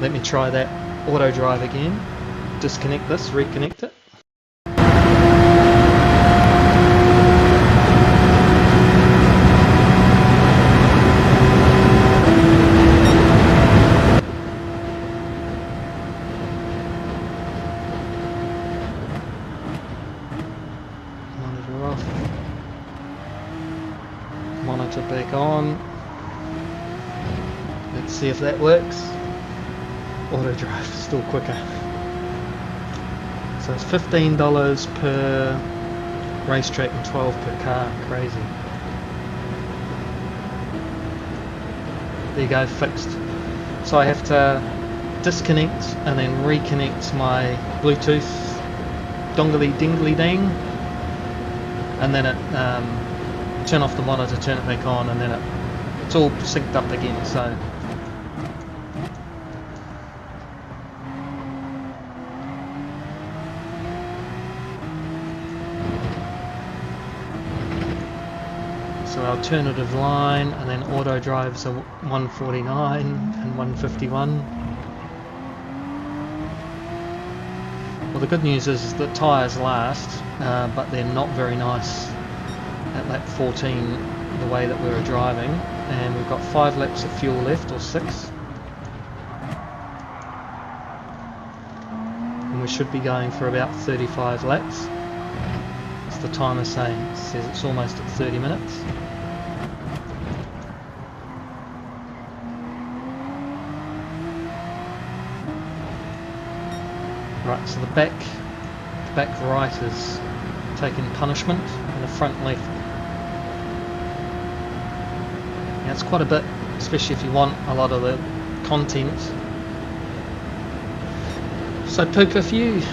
Let me try that auto drive again. Disconnect this, reconnect it. Monitor back on. Let's see if that works. Auto drive is still quicker. So it's $15 per racetrack and $12 per car. Crazy. There you go, fixed. So I have to disconnect and then reconnect my Bluetooth dongly dingly ding, and then it turn off the monitor, turn it back on, and then it's all synced up again. So alternative line, and then auto drives are 149 and 151. Well, the good news is that tyres last, but they're not very nice at lap 14 the way that we were driving, and we've got 5 laps of fuel left, or 6. should be going for about 35 laps. That's the timer saying. It says it's almost at 30 minutes. Right, so the back right is taking punishment and the front left. Now it's quite a bit, especially if you want a lot of the content. So Poop, if you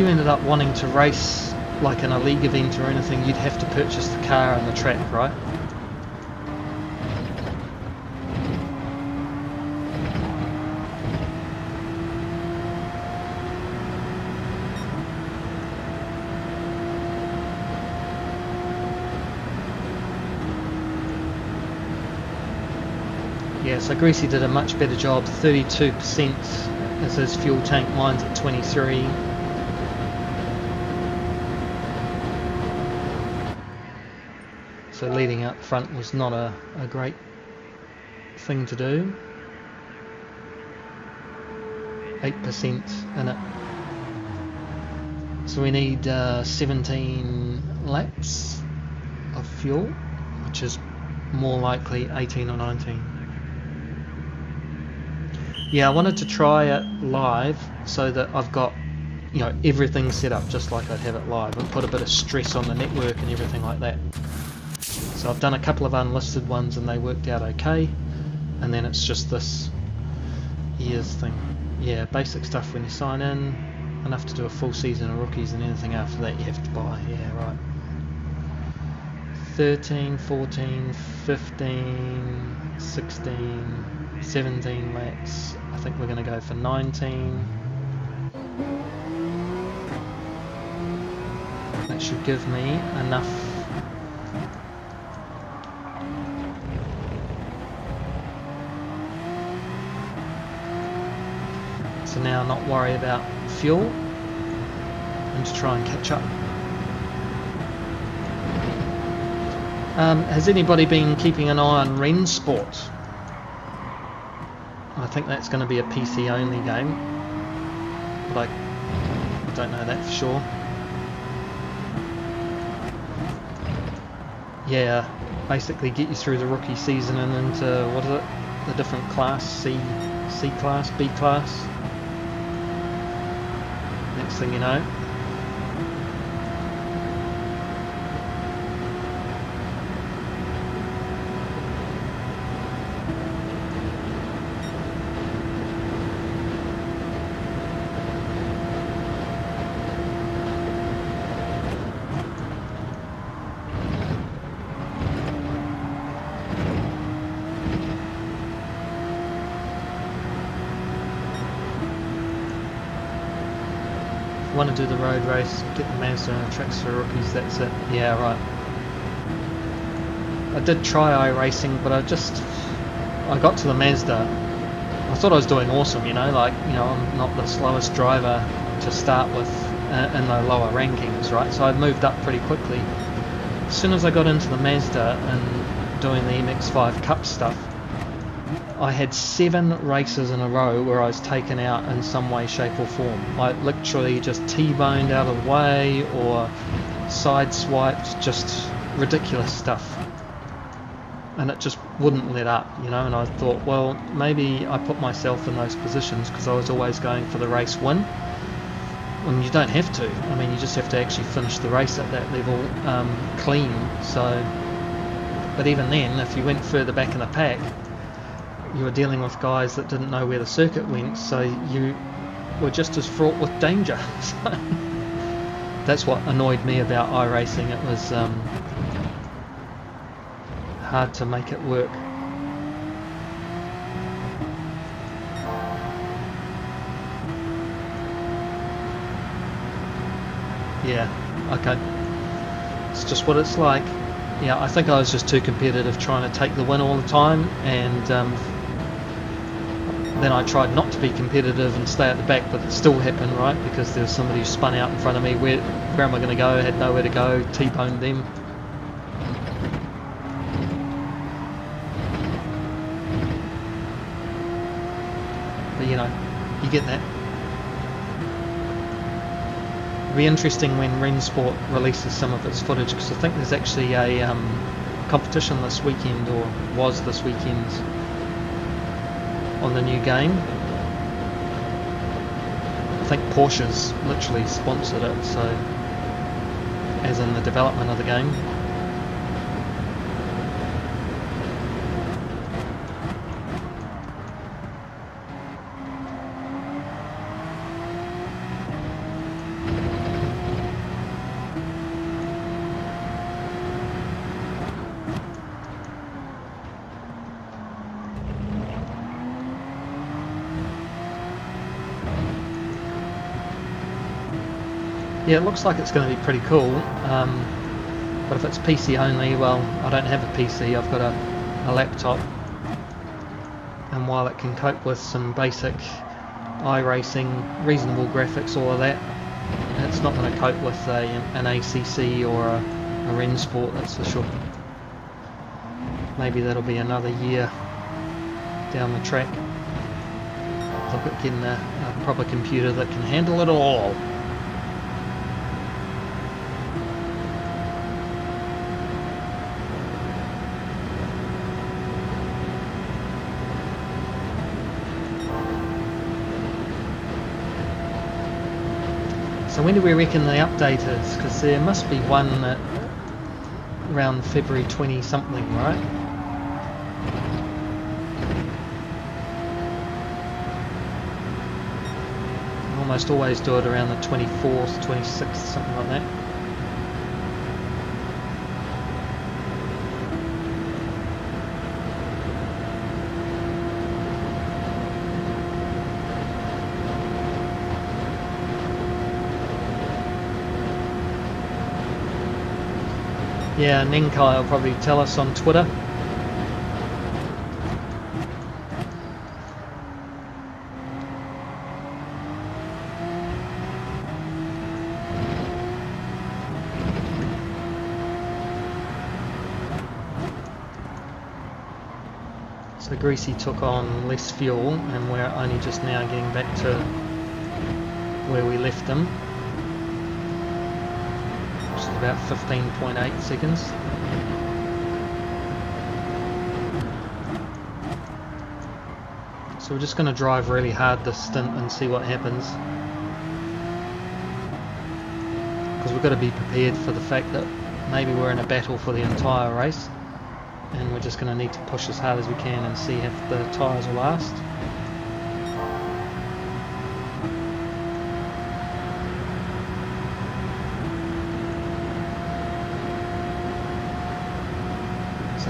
ended up wanting to race like in a league event or anything, you'd have to purchase the car and the track, right? Yeah, so Greasy did a much better job. 32% is his fuel tank, mine's at 23. So leading out front was not a great thing to do. 8% in it. So we need 17 laps of fuel, which is more likely 18 or 19. Yeah, I wanted to try it live so that I've got, you know, everything set up just like I'd have it live, and put a bit of stress on the network and everything like that. So I've done a couple of unlisted ones and they worked out okay, and then it's just this year's thing. Yeah, basic stuff when you sign in, enough to do a full season of rookies, and anything after that you have to buy. Yeah, right. 13, 14, 15, 16, 17 laps. I think we're going to go for 19. That should give me enough to now not worry about fuel and to try and catch up. Has anybody been keeping an eye on Ren Sport? I think that's going to be a PC only game, but I don't know that for sure. Yeah, basically get you through the rookie season and into, what is it, the different class, C class, B class. Next thing you know. Want to do the road race, get the Mazda and the tracks for rookies, that's it. Yeah, right. I did try iRacing, but I got to the Mazda. I thought I was doing awesome, you know, like, you know, I'm not the slowest driver to start with in the lower rankings, right? So I moved up pretty quickly. As soon as I got into the Mazda and doing the MX-5 Cup stuff, I had 7 races in a row where I was taken out in some way, shape or form. I literally just T-boned out of the way or side-swiped, just ridiculous stuff. And it just wouldn't let up, you know, and I thought, well, maybe I put myself in those positions because I was always going for the race win. When you don't have to. I mean, you just have to actually finish the race at that level clean. So, but even then, if you went further back in the pack, you were dealing with guys that didn't know where the circuit went, so you were just as fraught with danger. So that's what annoyed me about iRacing. It was hard to make it work. Yeah, okay. It's just what it's like. Yeah, I think I was just too competitive trying to take the win all the time, and then I tried not to be competitive and stay at the back, but it still happened, right? Because there was somebody who spun out in front of me. Where am I going to go? I had nowhere to go. T-boned them. But you know, you get that. It'll be interesting when Rensport releases some of its footage, because I think there's actually a competition this weekend, or was this weekend, on the new game. I think Porsche's literally sponsored it, so as in the development of the game. Yeah, it looks like it's going to be pretty cool, but if it's PC only, well, I don't have a PC, I've got a laptop, and while it can cope with some basic iRacing, reasonable graphics, all of that, it's not going to cope with an ACC or a Rensport, that's for sure. Maybe that'll be another year down the track. Look at getting a proper computer that can handle it all. So when do we reckon the update is? Because there must be one around February 20 something, right? I almost always do it around the 24th, 26th, something like that. Yeah, Ninkai will probably tell us on Twitter. So Greasy took on less fuel, and we're only just now getting back to where we left them. About 15.8 seconds. So we're just going to drive really hard this stint and see what happens, because we've got to be prepared for the fact that maybe we're in a battle for the entire race, and we're just going to need to push as hard as we can and see if the tyres will last.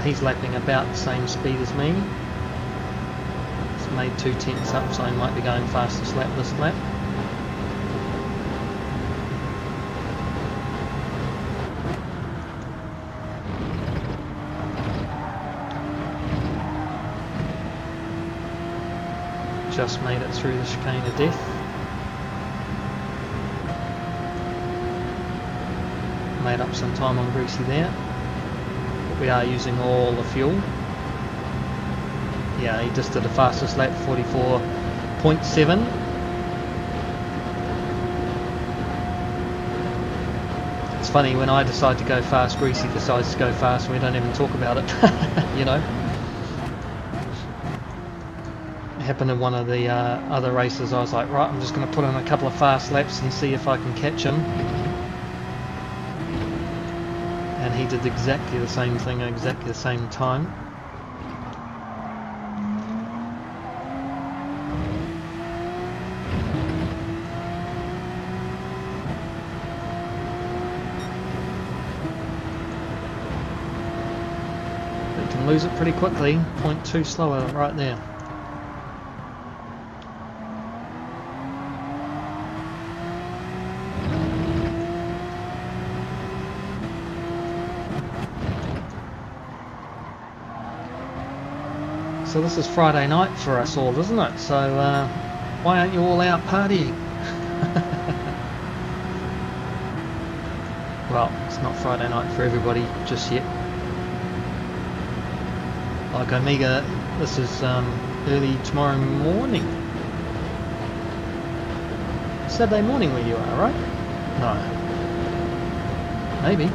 He's lapping about the same speed as me. He's made 2 tenths up, so he might be going fastest lap this lap. Just made it through the chicane of death. Made up some time on Greasy there. We are using all the fuel. Yeah, he just did the fastest lap, 44.7. It's funny, when I decide to go fast, Greasy decides to go fast, and we don't even talk about it. You know, it happened in one of the other races. I was like, right, I'm just going to put in a couple of fast laps and see if I can catch him. And he did exactly the same thing at exactly the same time. But you can lose it pretty quickly. 0.2 slower right there. So this is Friday night for us all, isn't it? So why aren't you all out partying? Well, it's not Friday night for everybody just yet. Like Omega, this is early tomorrow morning. Saturday morning where you are, right? No. Maybe.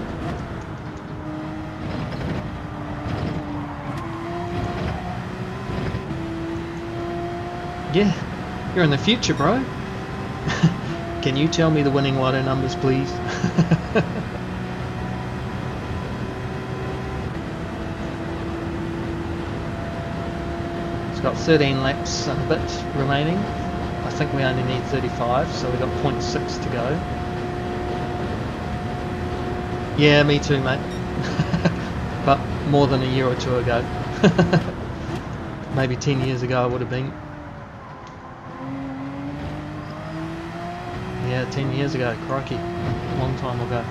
Yeah, you're in the future, bro. Can you tell me the winning lotto numbers, please? It's got 13 laps and a bit remaining. I think we only need 35, so we've got 0.6 to go. Yeah, me too, mate. But more than a year or two ago. Maybe 10 years ago I would have been. Yeah, 10 years ago, crikey, long time ago.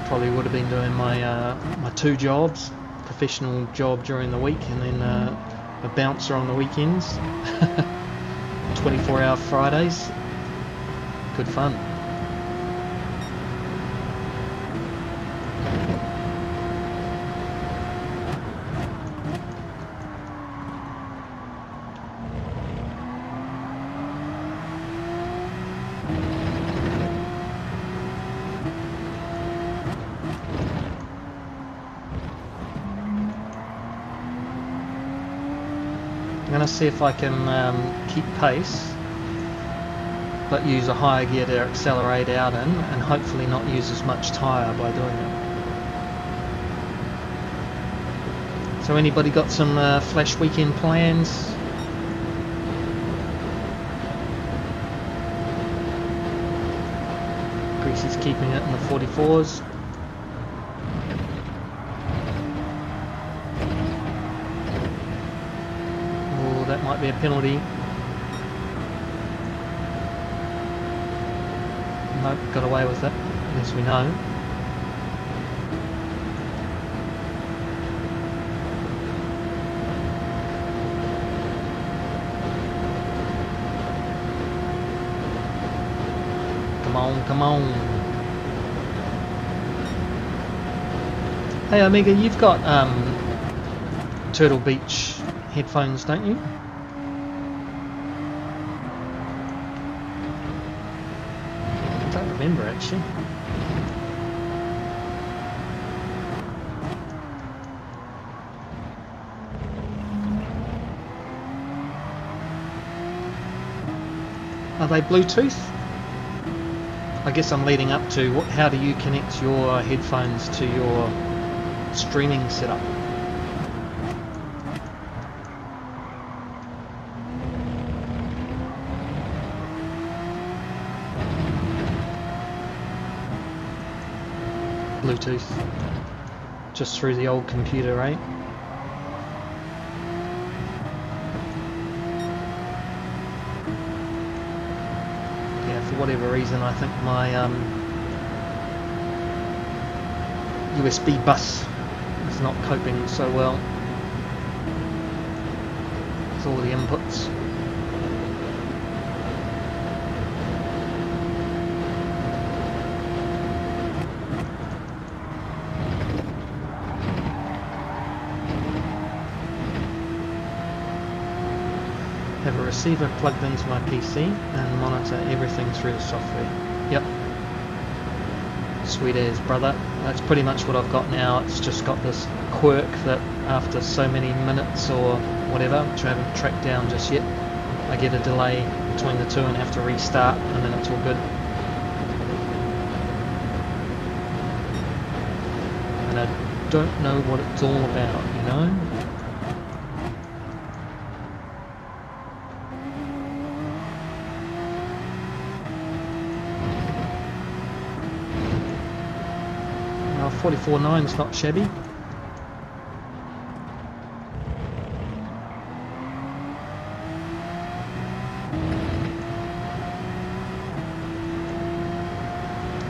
Probably would have been doing my my 2 jobs, professional job during the week and then a bouncer on the weekends. 24-hour Fridays, good fun. I'm going to see if I can keep pace but use a higher gear to accelerate out in and hopefully not use as much tyre by doing it. So anybody got some flash weekend plans? Greasy's keeping it in the 44s. That might be a penalty. Nope, got away with it, as we know. Come on, come on. Hey Omega, you've got Turtle Beach headphones, don't you? I don't remember actually. Are they Bluetooth? I guess I'm leading up to how do you connect your headphones to your streaming setup? Bluetooth, just through the old computer, right? Yeah, for whatever reason I think my USB bus is not coping so well with all the inputs. Have a receiver plugged into my PC and monitor everything through the software. Yep. Sweet as, brother. That's pretty much what I've got now. It's just got this quirk that after so many minutes or whatever, which I haven't tracked down just yet, I get a delay between the two and have to restart, and then it's all good. And I don't know what it's all about, you know? Now 44.9 is not shabby.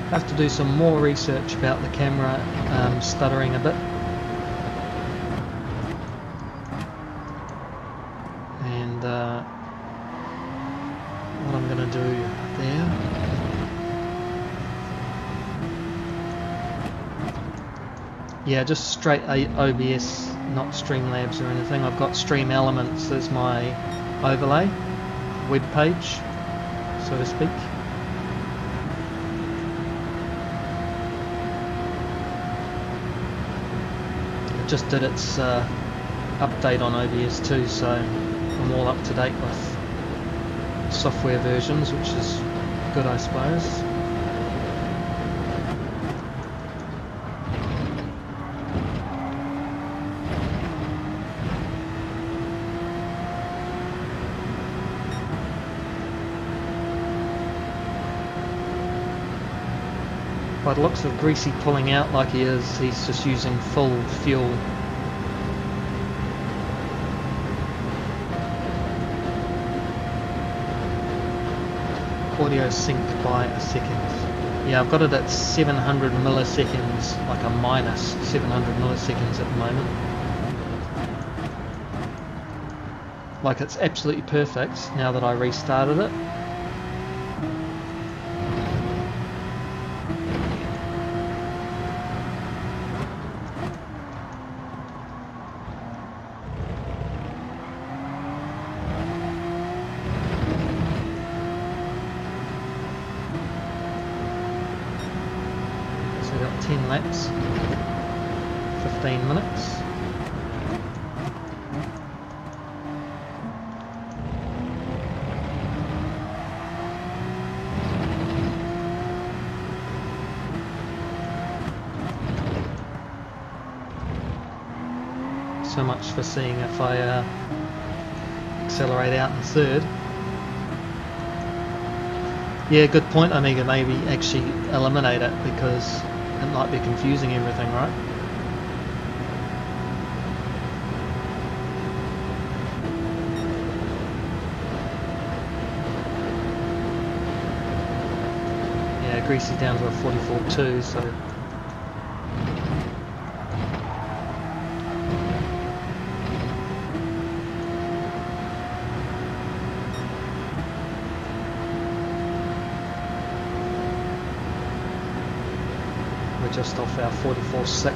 I have to do some more research about the camera stuttering a bit, and what I'm going to do there, yeah, just straight OBS, not Streamlabs or anything. I've got Stream Elements as my overlay web page, so to speak. it just did its update on OBS too, so I'm all up to date with software versions, which is good, I suppose. By the looks of Greasy pulling out like he is, he's just using full fuel. Audio sync by a second. Yeah, I've got it at 700 milliseconds, like a minus 700 milliseconds at the moment. Like it's absolutely perfect now that I restarted it. So we've got 10 laps, 15 minutes. So much for seeing if I accelerate out in third. Yeah, good point, Amiga. Maybe actually eliminate it because it might be confusing everything, right? Yeah, Greasy down to a 44.2, so. We're just off our 44.6.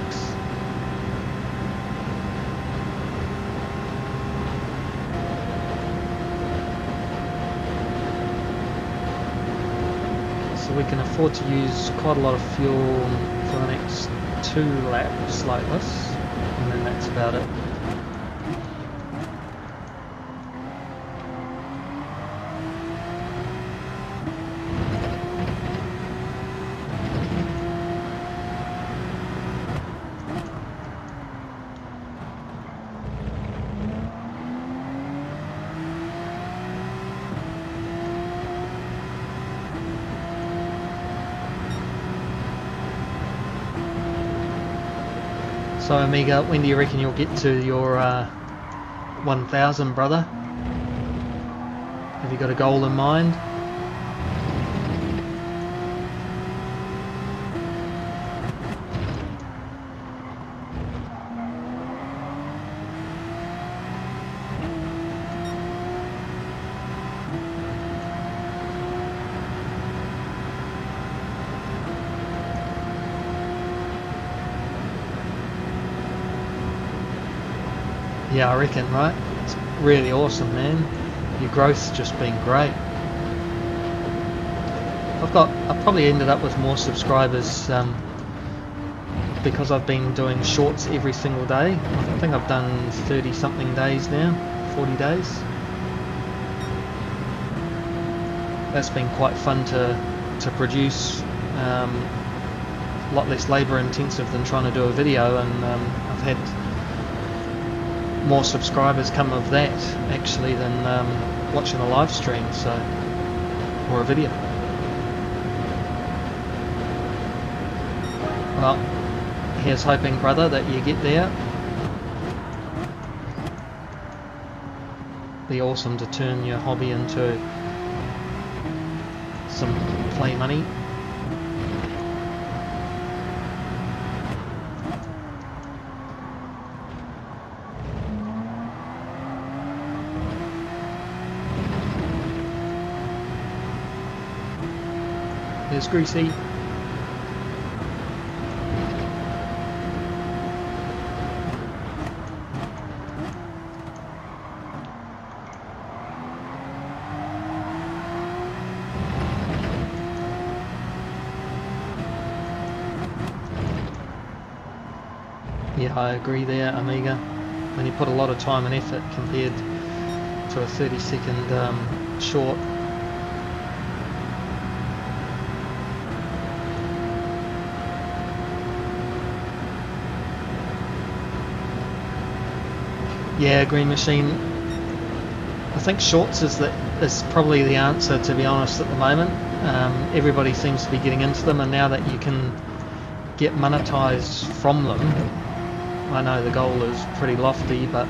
So we can afford to use quite a lot of fuel for the next 2 laps like this, and then that's about it. So Amiga, when do you reckon you'll get to your 1000, brother? Have you got a goal in mind? Yeah, I reckon, right? It's really awesome, man. Your growth's just been great. I've probably ended up with more subscribers because I've been doing shorts every single day. I think I've done 30 something days now, 40 days. That's been quite fun to produce. A lot less labour intensive than trying to do a video, and I've had more subscribers come of that actually than watching a live stream, so, or a video. Well, here's hoping, brother, that you get there. Be awesome to turn your hobby into some play money. There's Greasy. Yeah, I agree there, Amiga. When you put a lot of time and effort compared to a 30-second short. Yeah, Green Machine. I think shorts is probably the answer, to be honest, at the moment. Everybody seems to be getting into them, and now that you can get monetized from them, I know the goal is pretty lofty, but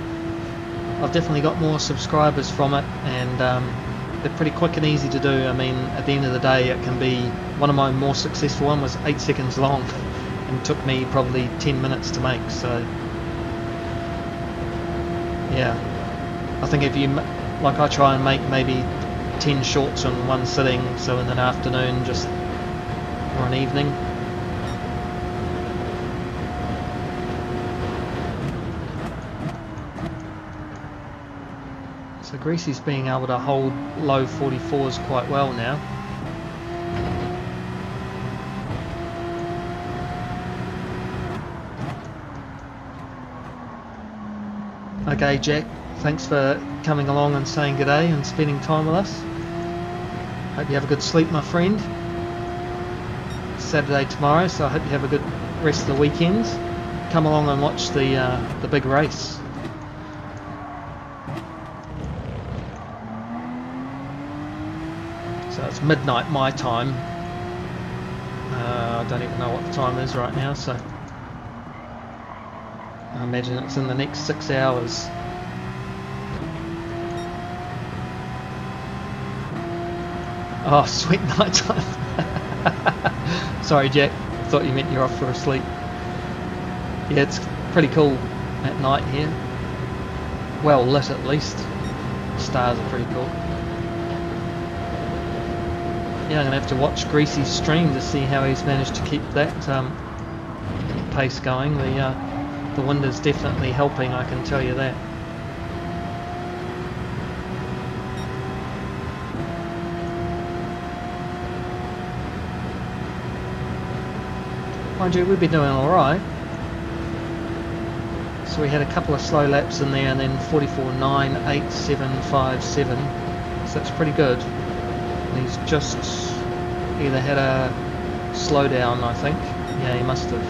I've definitely got more subscribers from it, and they're pretty quick and easy to do. I mean, at the end of the day, it can be, one of my more successful one was 8 seconds long and took me probably 10 minutes to make. So yeah, I think if you, like, I try and make maybe 10 shorts in one sitting, so in an afternoon just, or an evening. So Greasy's being able to hold low 44s quite well now. Okay, Jack, thanks for coming along and saying good day and spending time with us. Hope you have a good sleep, my friend. It's Saturday tomorrow, so I hope you have a good rest of the weekend. Come along and watch the big race. So it's midnight my time. I don't even know what the time is right now, so I imagine it's in the next 6 hours. Oh, sweet night time. Sorry, Jack. Thought you meant you're off for a sleep. Yeah, it's pretty cool at night here. Well lit, at least. Stars are pretty cool. Yeah, I'm going to have to watch Greasy's stream to see how he's managed to keep that pace going. The wind is definitely helping, I can tell you that. Mind you, we've been doing alright. So we had a couple of slow laps in there, and then 44.9, 8.757. So that's pretty good. And he's just either had a slowdown, I think. Yeah, he must have.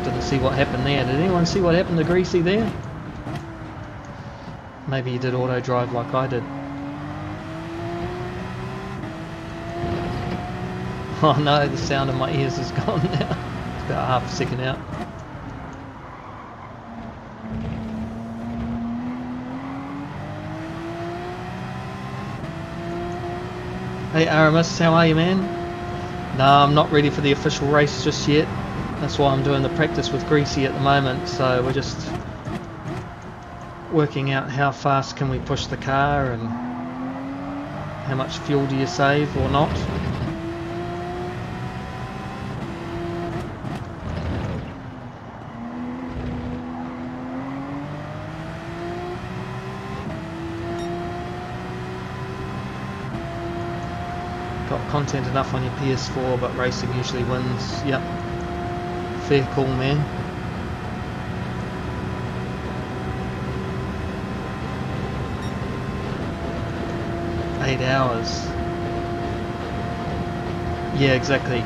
Didn't see what happened there. Did anyone see what happened to Greasy there? Maybe he did auto drive like I did. Oh no, the sound of my ears is gone now. It's about half a second out. Hey Aramis, how are you, man? No, I'm not ready for the official race just yet. That's why I'm doing the practice with Greasy at the moment. So we're just working out how fast can we push the car and how much fuel do you save or not. Got content enough on your PS4, but racing usually wins. Yep. Fair call, man. Eight hours. Yeah, exactly.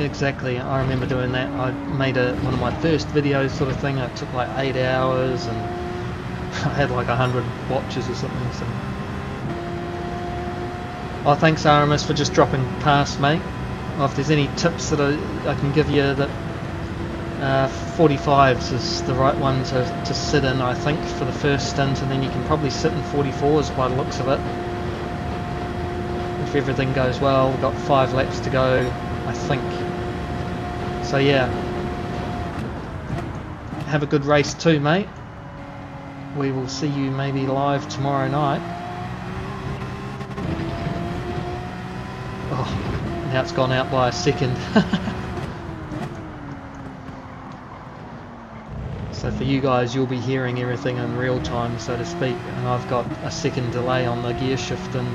Exactly. I remember doing that. I made one of my first videos sort of thing. It took like 8 hours, and I had like 100 watches or something. So. Oh, thanks Aramis for just dropping past, mate. Well, if there's any tips that I can give you, that 45s is the right one to sit in, I think, for the first stint, and then you can probably sit in 44s by the looks of it. If everything goes well, we've got 5 laps to go, I think. So yeah, have a good race too, mate. We will see you maybe live tomorrow night. Oh, now it's gone out by a second. So for you guys, you'll be hearing everything in real time, so to speak, and I've got a second delay on the gear shift and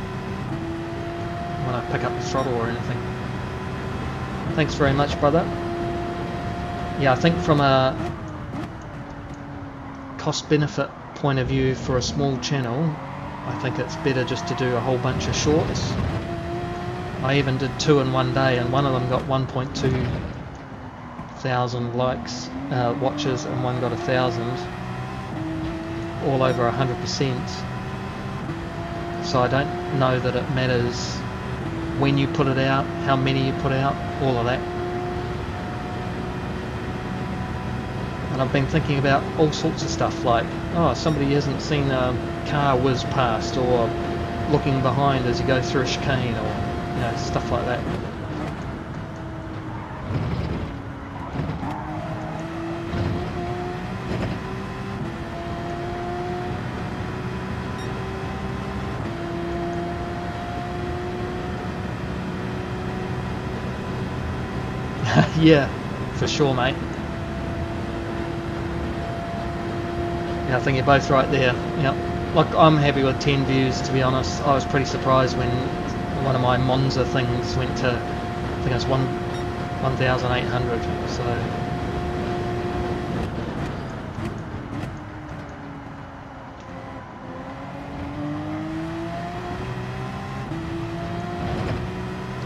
when I pick up the throttle or anything. Thanks very much, brother. yeah, I think from a cost-benefit point of view for a small channel, I think it's better just to do a whole bunch of shorts. I even did 2 in one day, and one of them got 1.2 thousand likes, watches, and one got 1,000, all over 100%. So I don't know that it matters when you put it out, how many you put out, all of that. And I've been thinking about all sorts of stuff, like, oh, somebody hasn't seen a car whiz past, or looking behind as you go through a chicane, or stuff like that. Yeah, for sure, mate. Yeah, I think you're both right there. Yeah, like, I'm happy with 10 views, to be honest. I was pretty surprised when one of my Monza things went to, I think it was 1,800. So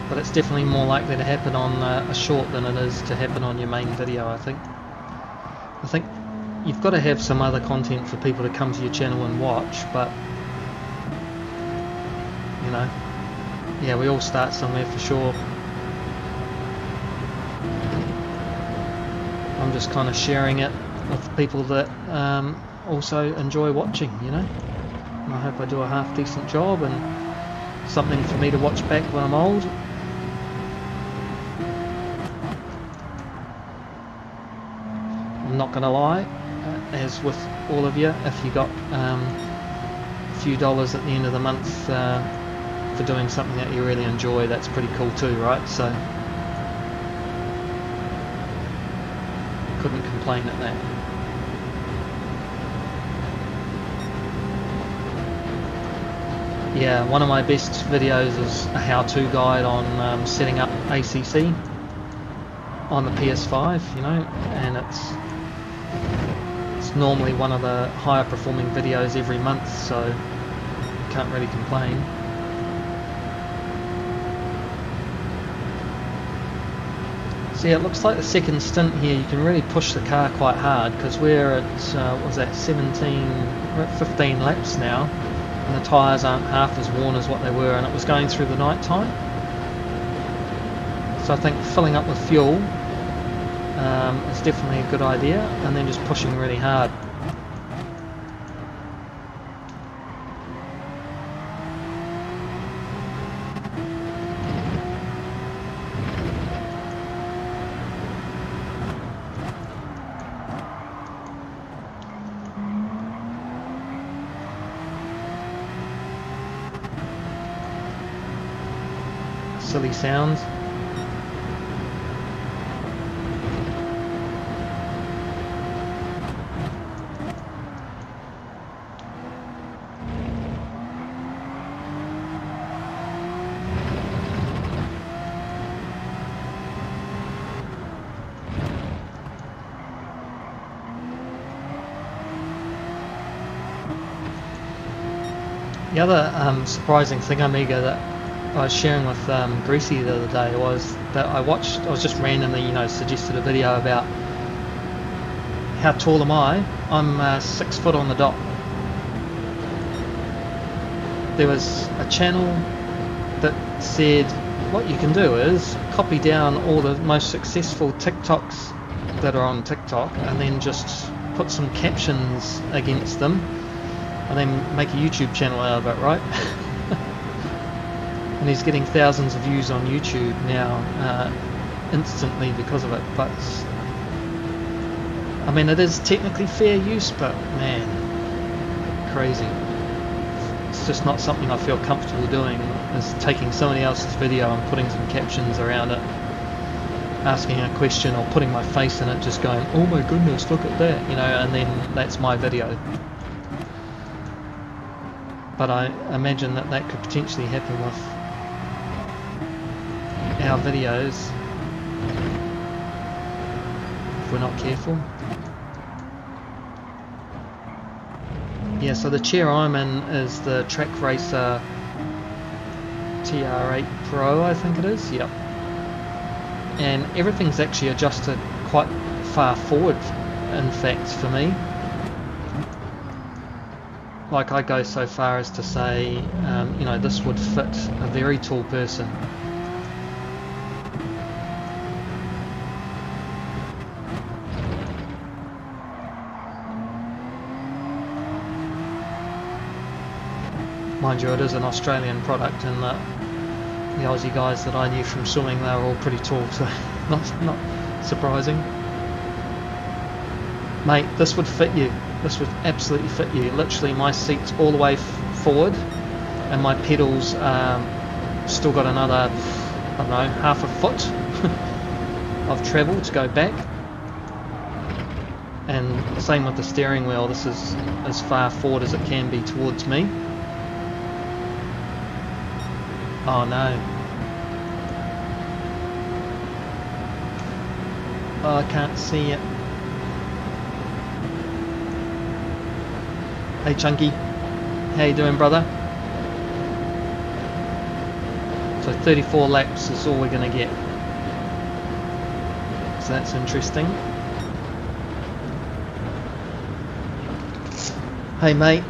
but it's definitely more likely to happen on a short than it is to happen on your main video, I think. I think you've got to have some other content for people to come to your channel and watch, but yeah, we all start somewhere for sure. I'm just kind of sharing it with people that also enjoy watching, And I hope I do a half decent job and something for me to watch back when I'm old. I'm not going to lie, as with all of you, if you got a few dollars at the end of the month for doing something that you really enjoy, that's pretty cool too, right? So couldn't complain at that. Yeah, one of my best videos is a how-to guide on setting up ACC on the PS5, and it's normally one of the higher performing videos every month, so can't really complain. So yeah, it looks like the second stint here you can really push the car quite hard, because we're at what was that, 15 laps now, and the tyres aren't half as worn as what they were, and it was going through the night time. So I think filling up with fuel is definitely a good idea, and then just pushing really hard. Silly sounds. The other surprising thing, Amiga, that I was sharing with Greasy the other day was that I was just randomly, suggested a video about how tall am I? I'm 6 foot on the dot. There was a channel that said what you can do is copy down all the most successful TikToks that are on TikTok and then just put some captions against them and then make a YouTube channel out of it, right? And he's getting thousands of views on YouTube now instantly because of it. But I mean, it is technically fair use, but man, crazy. It's just not something I feel comfortable doing, is taking somebody else's video and putting some captions around it, asking a question or putting my face in it, just going, oh my goodness, look at that, and then that's my video. But I imagine that could potentially happen with our videos. if we're not careful. Yeah, so the chair I'm in is the Track Racer TR8 Pro, I think it is. Yep. And everything's actually adjusted quite far forward, in fact, for me. Like, I go so far as to say, you know, this would fit a very tall person. Mind you, it is an Australian product, and the Aussie guys that I knew from swimming, they were all pretty tall, so not surprising. Mate, this would fit you. This would absolutely fit you. Literally, my seat's all the way forward, and my pedals still got another, I don't know, half a foot of travel to go back. And same with the steering wheel. This is as far forward as it can be towards me. Oh no. Oh, I can't see it. Hey Chunky, how you doing, brother? So 34 laps is all we're going to get. So that's interesting. Hey mate,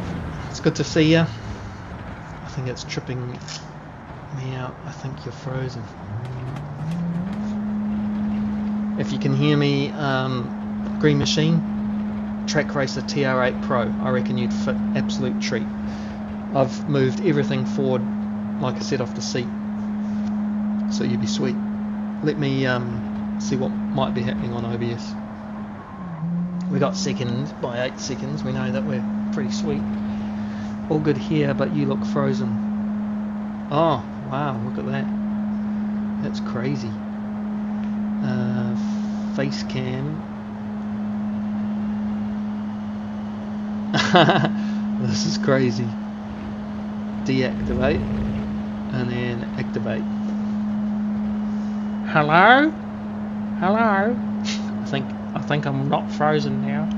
it's good to see you. I think it's tripping me out. I think you're frozen. If you can hear me, Green Machine, Track Racer TR8 Pro, I reckon you'd fit absolute treat. I've moved everything forward, like I said, off the seat, so you'd be sweet. Let me see what might be happening on OBS. We got second by 8 seconds. We know that we're pretty sweet. All good here, but you look frozen. Oh wow, look at that. That's crazy. Face cam. This is crazy. Deactivate and then activate. Hello? Hello? I think I'm not frozen now.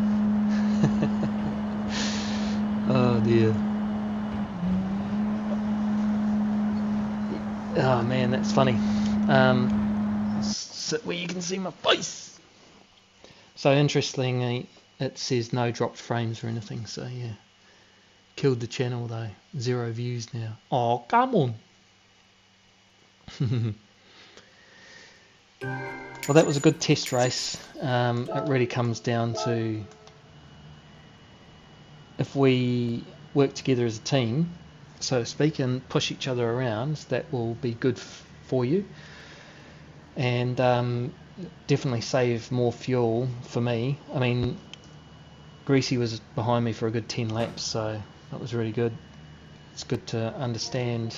Oh dear. Oh man, that's funny. Sit where you can see my face. So interestingly, it says no dropped frames or anything, so yeah. Killed the channel though. 0 views now. Oh, come on. Well, that was a good test race. It really comes down to if we work together as a team, so to speak, and push each other around, that will be good for you. And definitely save more fuel for me. I mean, Greasy was behind me for a good 10 laps, so that was really good. It's good to understand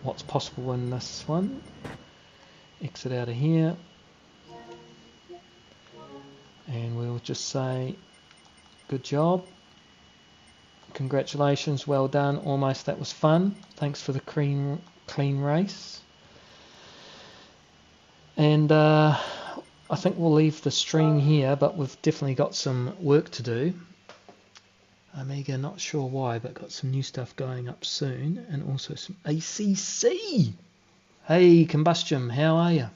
what's possible in this one. Exit out of here. And we'll just say, good job. Congratulations, well done. Almost, that was fun. Thanks for the clean race. And I think we'll leave the stream here, but we've definitely got some work to do. Omega, not sure why, but got some new stuff going up soon, and also some ACC. Hey, Combustion, how are you?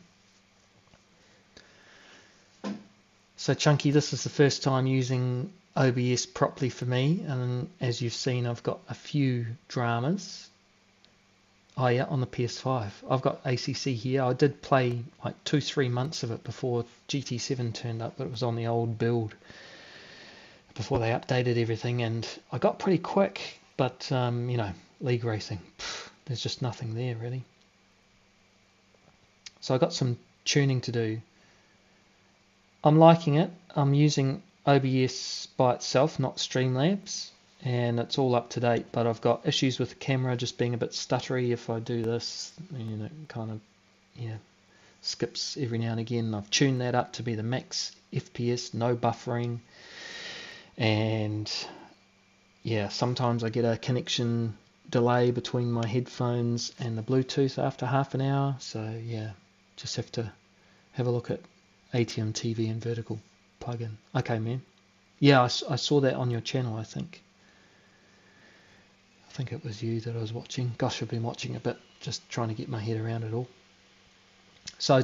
So Chunky, this is the first time using OBS properly for me, and as you've seen, I've got a few dramas. Oh yeah, on the PS5. I've got ACC here. I did play like 2-3 months of it before GT7 turned up, but it was on the old build before they updated everything, and I got pretty quick, but you know, league racing, there's just nothing there really. So I got some tuning to do. I'm liking it. I'm using OBS by itself, not Streamlabs, and it's all up to date, but I've got issues with the camera just being a bit stuttery if I do this, you know, kind of, yeah, skips every now and again. I've tuned that up to be the max FPS, no buffering, and yeah, sometimes I get a connection delay between my headphones and the Bluetooth after half an hour, so yeah, just have to have a look at ATM TV and vertical plug-in. Okay, man. Yeah, I saw that on your channel, I think. I think it was you that I was watching. Gosh, I've been watching a bit, just trying to get my head around it all. So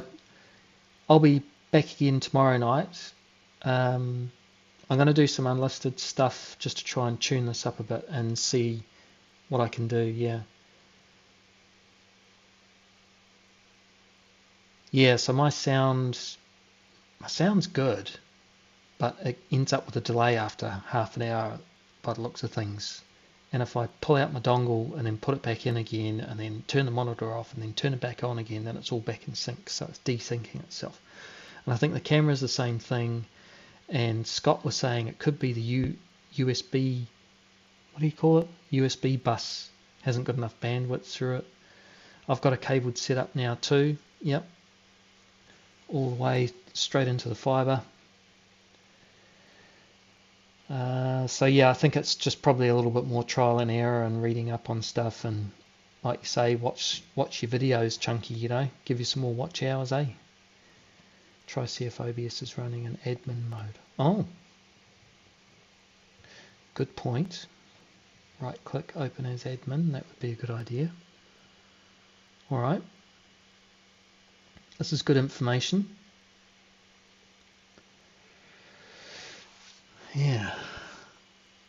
I'll be back again tomorrow night. I'm going to do some unlisted stuff just to try and tune this up a bit and see what I can do. Yeah, so my sound's good, but it ends up with a delay after half an hour by the looks of things. And if I pull out my dongle and then put it back in again and then turn the monitor off and then turn it back on again, then it's all back in sync, so it's desyncing itself. And I think the camera's the same thing, and Scott was saying it could be the USB, what do you call it? USB bus hasn't got enough bandwidth through it. I've got a cabled setup now too, yep, all the way straight into the fibre. So yeah, I think it's just probably a little bit more trial and error and reading up on stuff, and like you say, watch your videos, Chunky, you know, give you some more watch hours, eh? Try see if OBS is running in admin mode. Oh, good point. Right click, open as admin, that would be a good idea. Alright, this is good information. Yeah,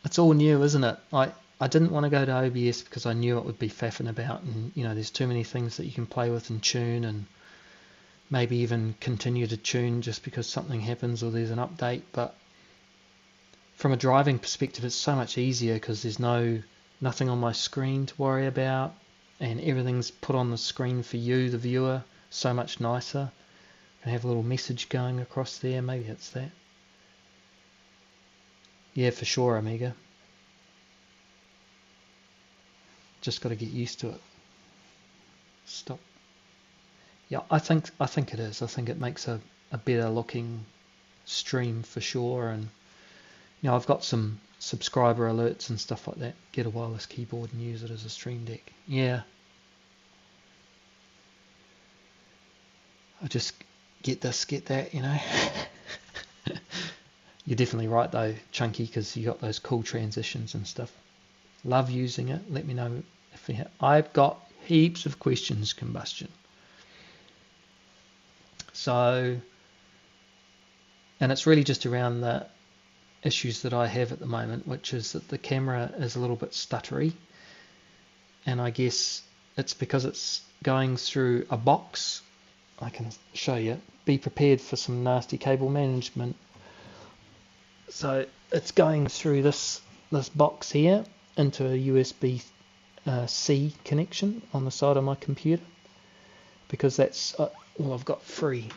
it's all new, isn't it? I didn't want to go to OBS because I knew it would be faffing about, and you know, there's too many things that you can play with and tune, and maybe even continue to tune just because something happens or there's an update. But from a driving perspective, it's so much easier because there's nothing on my screen to worry about, and everything's put on the screen for you, the viewer. So much nicer. I have a little message going across there. Maybe it's that. Yeah, for sure, Amiga. Just got to get used to it. Stop. Yeah, I think it is. I think it makes a better looking stream for sure. And you know, I've got some subscriber alerts and stuff like that. Get a wireless keyboard and use it as a stream deck. Yeah. I just get this, get that, you know. You're definitely right though, Chunky, because you got those cool transitions and stuff. Love using it. Let me know if you have. I've got heaps of questions, Combustion. So, and it's really just around the issues that I have at the moment, which is that the camera is a little bit stuttery, and I guess it's because it's going through a box. I can show you. Be prepared for some nasty cable management. So it's going through this box here into a USB C connection on the side of my computer, because that's all I've got free.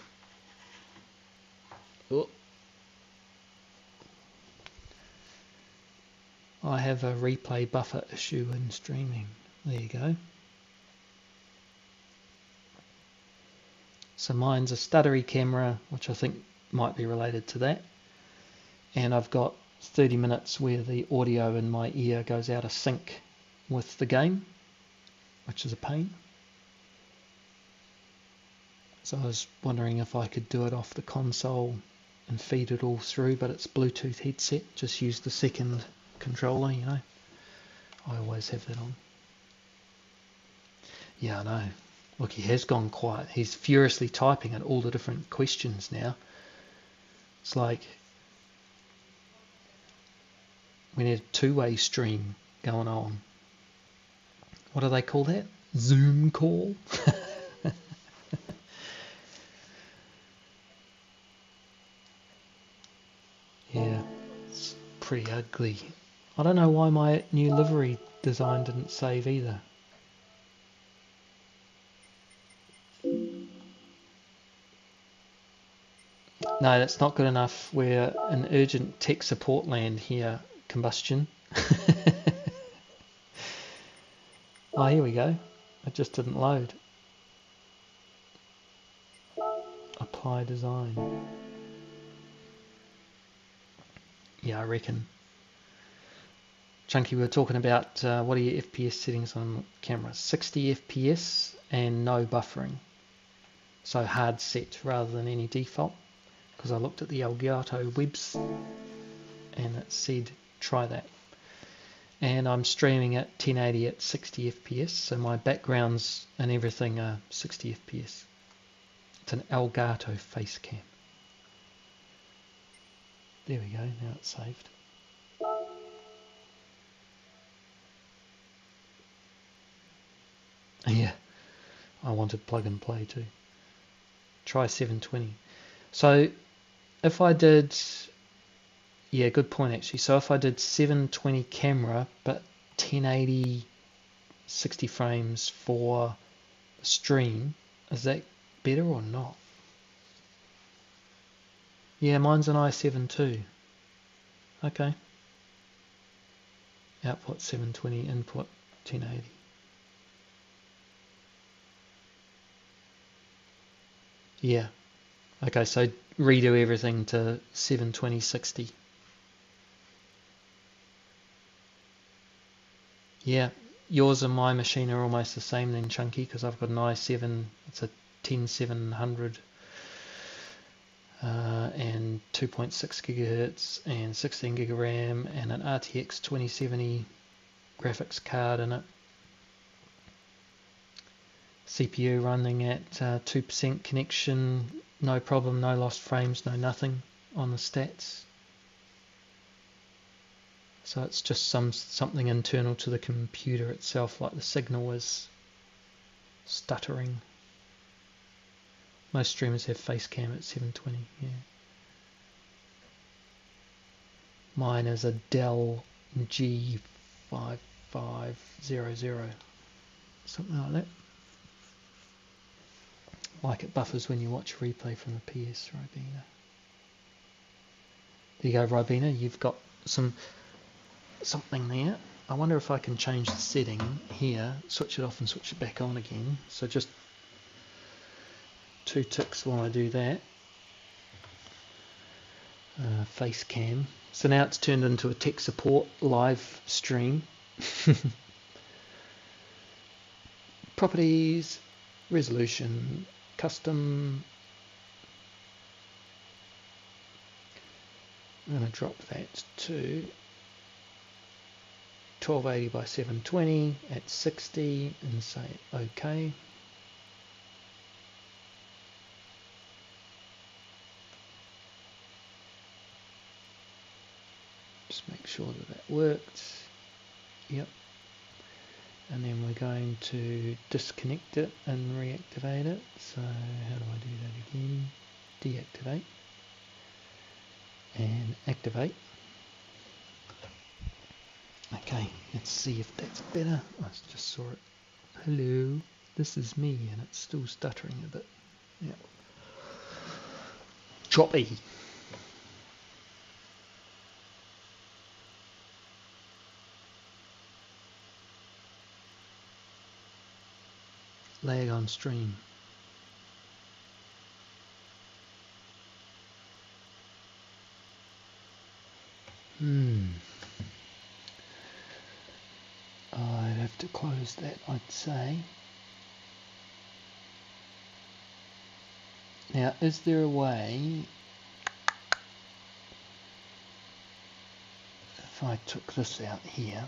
Oh. I have a replay buffer issue in streaming. There you go. So mine's a stuttery camera, which I think might be related to that. And I've got 30 minutes where the audio in my ear goes out of sync with the game, which is a pain. So I was wondering if I could do it off the console and feed it all through, but it's Bluetooth headset. Just use the second controller, you know. I always have that on. Yeah, I know. Look, he has gone quiet. He's furiously typing at all the different questions now. It's like we need a two-way stream going on. What do they call that? Zoom call? Yeah, it's pretty ugly. I don't know why my new livery design didn't save either. No, that's not good enough. We're in urgent tech support land here, Combustion. Oh, here we go. It just didn't load. Apply design. Yeah, I reckon. Chunky, we were talking about what are your FPS settings on camera? 60 FPS and no buffering. So hard set rather than any default. because I looked at the Elgato webs and it said try that. And I'm streaming at 1080 at 60 FPS, so my backgrounds and everything are 60 FPS. It's an Elgato face cam. There we go, now it's saved. Yeah, I wanted plug and play too. Try 720. So if I did, yeah, good point actually. So if I did 720 camera, but 1080 60 frames for stream, is that better or not? Yeah, mine's an i7 too. Okay. Output 720, input 1080. Yeah. Okay, so redo everything to 720 60. Yeah, yours and my machine are almost the same then, Chunky, because I've got an i7, it's a 10700 and 2.6 gigahertz and 16 gig of RAM and an RTX 2070 graphics card in it. CPU running at 2% connection, no problem, no lost frames, no nothing on the stats. So it's just something internal to the computer itself, like the signal is stuttering. Most streamers have face cam at 720, yeah. Mine is a Dell G5500, something like that. Like it buffers when you watch a replay from the PS, Ribena. There you go, Ribena, you've got something there. I wonder if I can change the setting here, switch it off and switch it back on again. So just 2 ticks while I do that. Face cam. So now it's turned into a tech support live stream. Properties, resolution, custom. I'm going to drop that to 1280 by 720 at 60 and say OK. Just make sure that worked. Yep. And then we're going to disconnect it and reactivate it. So how do I do that again? Deactivate and activate. Okay, let's see if that's better. I just saw it. Hello, this is me, and it's still stuttering a bit. Yeah. Choppy. Lag on stream. I'd have to close that, I'd say. Now, is there a way, if I took this out here,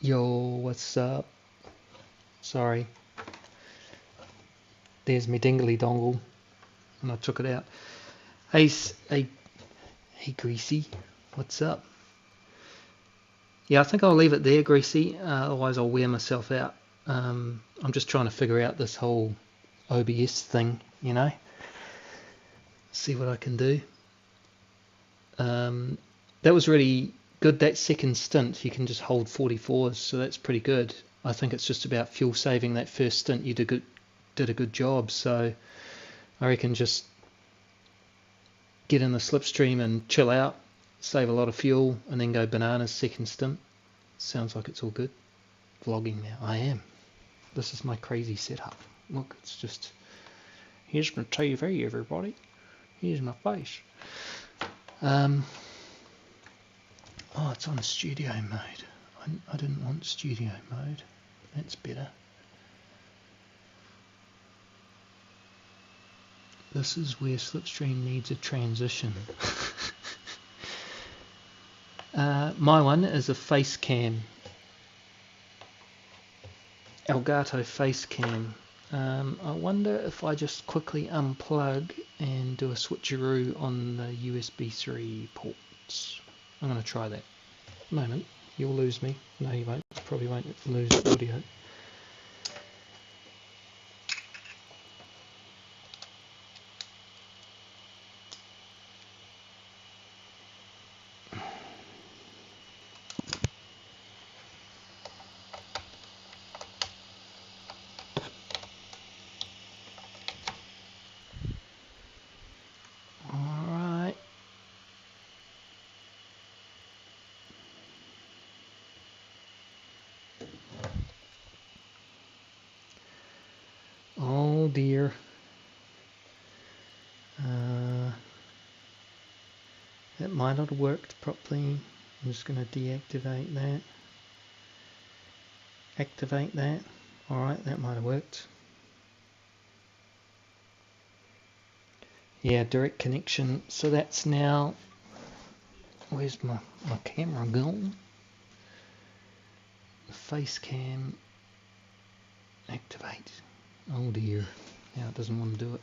Yo, what's up? Sorry, there's my dingly dongle, and I took it out. Hey, hey, Greasy, what's up? Yeah, I think I'll leave it there, Greasy. Otherwise, I'll wear myself out. I'm just trying to figure out this whole OBS thing, you know. See what I can do. That was really good. That second stint, you can just hold 44s, so that's pretty good. I think it's just about fuel saving. That first stint, you did a good job. So I reckon just get in the slipstream and chill out, save a lot of fuel, and then go bananas second stint. Sounds like it's all good. Vlogging now. I am. This is my crazy setup. Look, it's just... Here's my TV, everybody. Here's my face. Oh, it's on studio mode. I didn't want studio mode. That's better. This is where Slipstream needs a transition. My one is a face cam. Elgato face cam. I wonder if I just quickly unplug and do a switcheroo on the USB 3 ports. I'm going to try that. A moment, you'll lose me. No, you won't. You probably won't lose the audio. Alright. Oh dear. That might not have worked properly. I'm just going to deactivate that. Activate that. Alright, that might have worked. Yeah, direct connection. So that's now... Where's my camera gone? Face cam. Activate. Oh dear. Now it doesn't want to do it.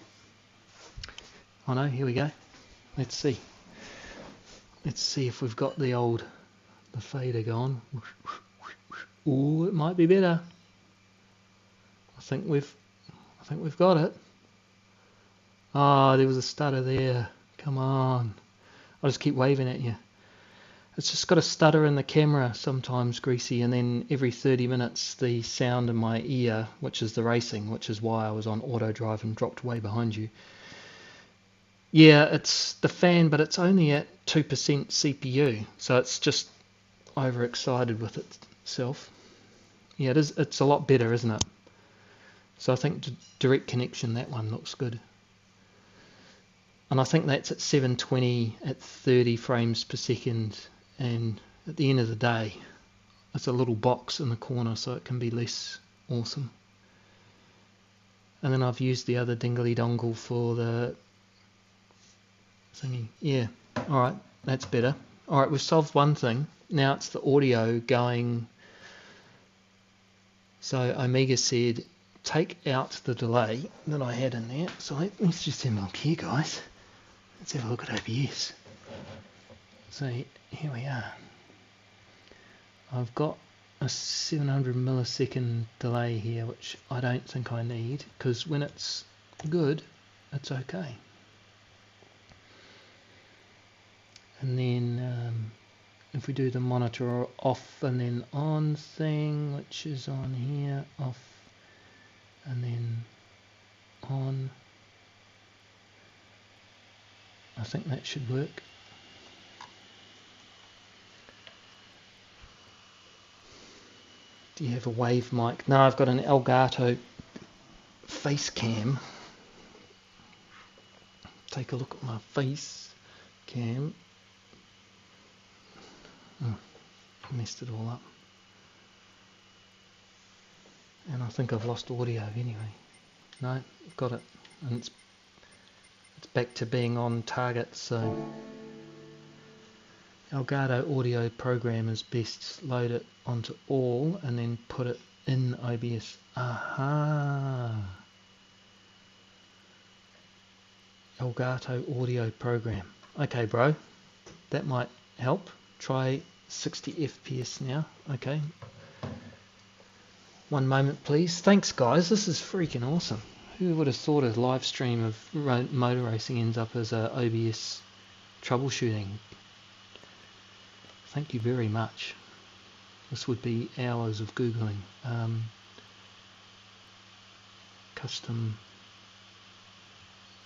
Oh no, here we go. Let's see. Let's see if we've got the fader gone. Ooh, it might be better. I think we've got it. Ah, there was a stutter there. Come on. I'll just keep waving at you. It's just got a stutter in the camera sometimes, Greasy, and then every 30 minutes the sound in my ear, which is the racing, which is why I was on auto drive and dropped way behind you. Yeah, it's the fan, but it's only at 2% CPU, so it's just overexcited with itself. Yeah, it is. It's a lot better, isn't it? So I think direct connection, that one looks good. And I think that's at 720 at 30 frames per second. And at the end of the day, it's a little box in the corner, so it can be less awesome. And then I've used the other dingly dongle for the thingy. Yeah, alright, that's better. Alright, we've solved one thing. Now it's the audio going. So Omega said, take out the delay that I had in there. So let's just have a look here, guys. Let's have a look at OBS. So here we are. I've got a 700 millisecond delay here, which I don't think I need, because when it's good, it's okay. And then if we do the monitor off and then on thing, which is on here, off and then on, I think that should work. Do you have a wave mic? No, I've got an Elgato face cam. Take a look at my face cam. Oh, messed it all up. And I think I've lost audio anyway. No, got it. And it's back to being on target, so Elgato audio program is best load it onto all and then put it in OBS. Aha! Elgato audio program. Okay, bro, that might help. Try 60 FPS now. Okay. One moment, please. Thanks, guys. This is freaking awesome. Who would have thought a live stream of motor racing ends up as a OBS troubleshooting? Thank you very much. This would be hours of Googling. Custom.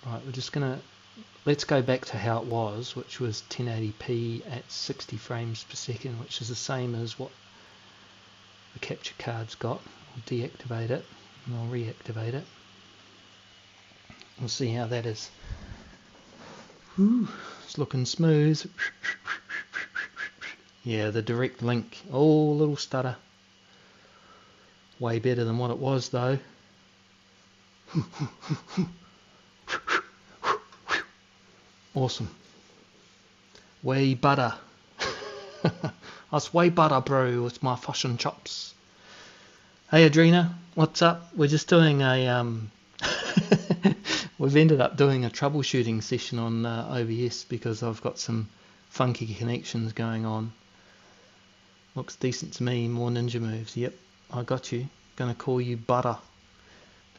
Right, we're just going to... Let's go back to how it was, which was 1080p at 60 frames per second, which is the same as what the capture card's got. I'll deactivate it and I'll reactivate it. We'll see how that is. Whew, it's looking smooth. Yeah, the direct link. Oh, little stutter. Way better than what it was though. Awesome. Way butter. That's way butter, bro, with my fish and chops. Hey Adrena, what's up? We're just doing a we've ended up doing a troubleshooting session on OBS because I've got some funky connections going on. Looks decent to me. More ninja moves. Yep, I got you. Gonna call you butter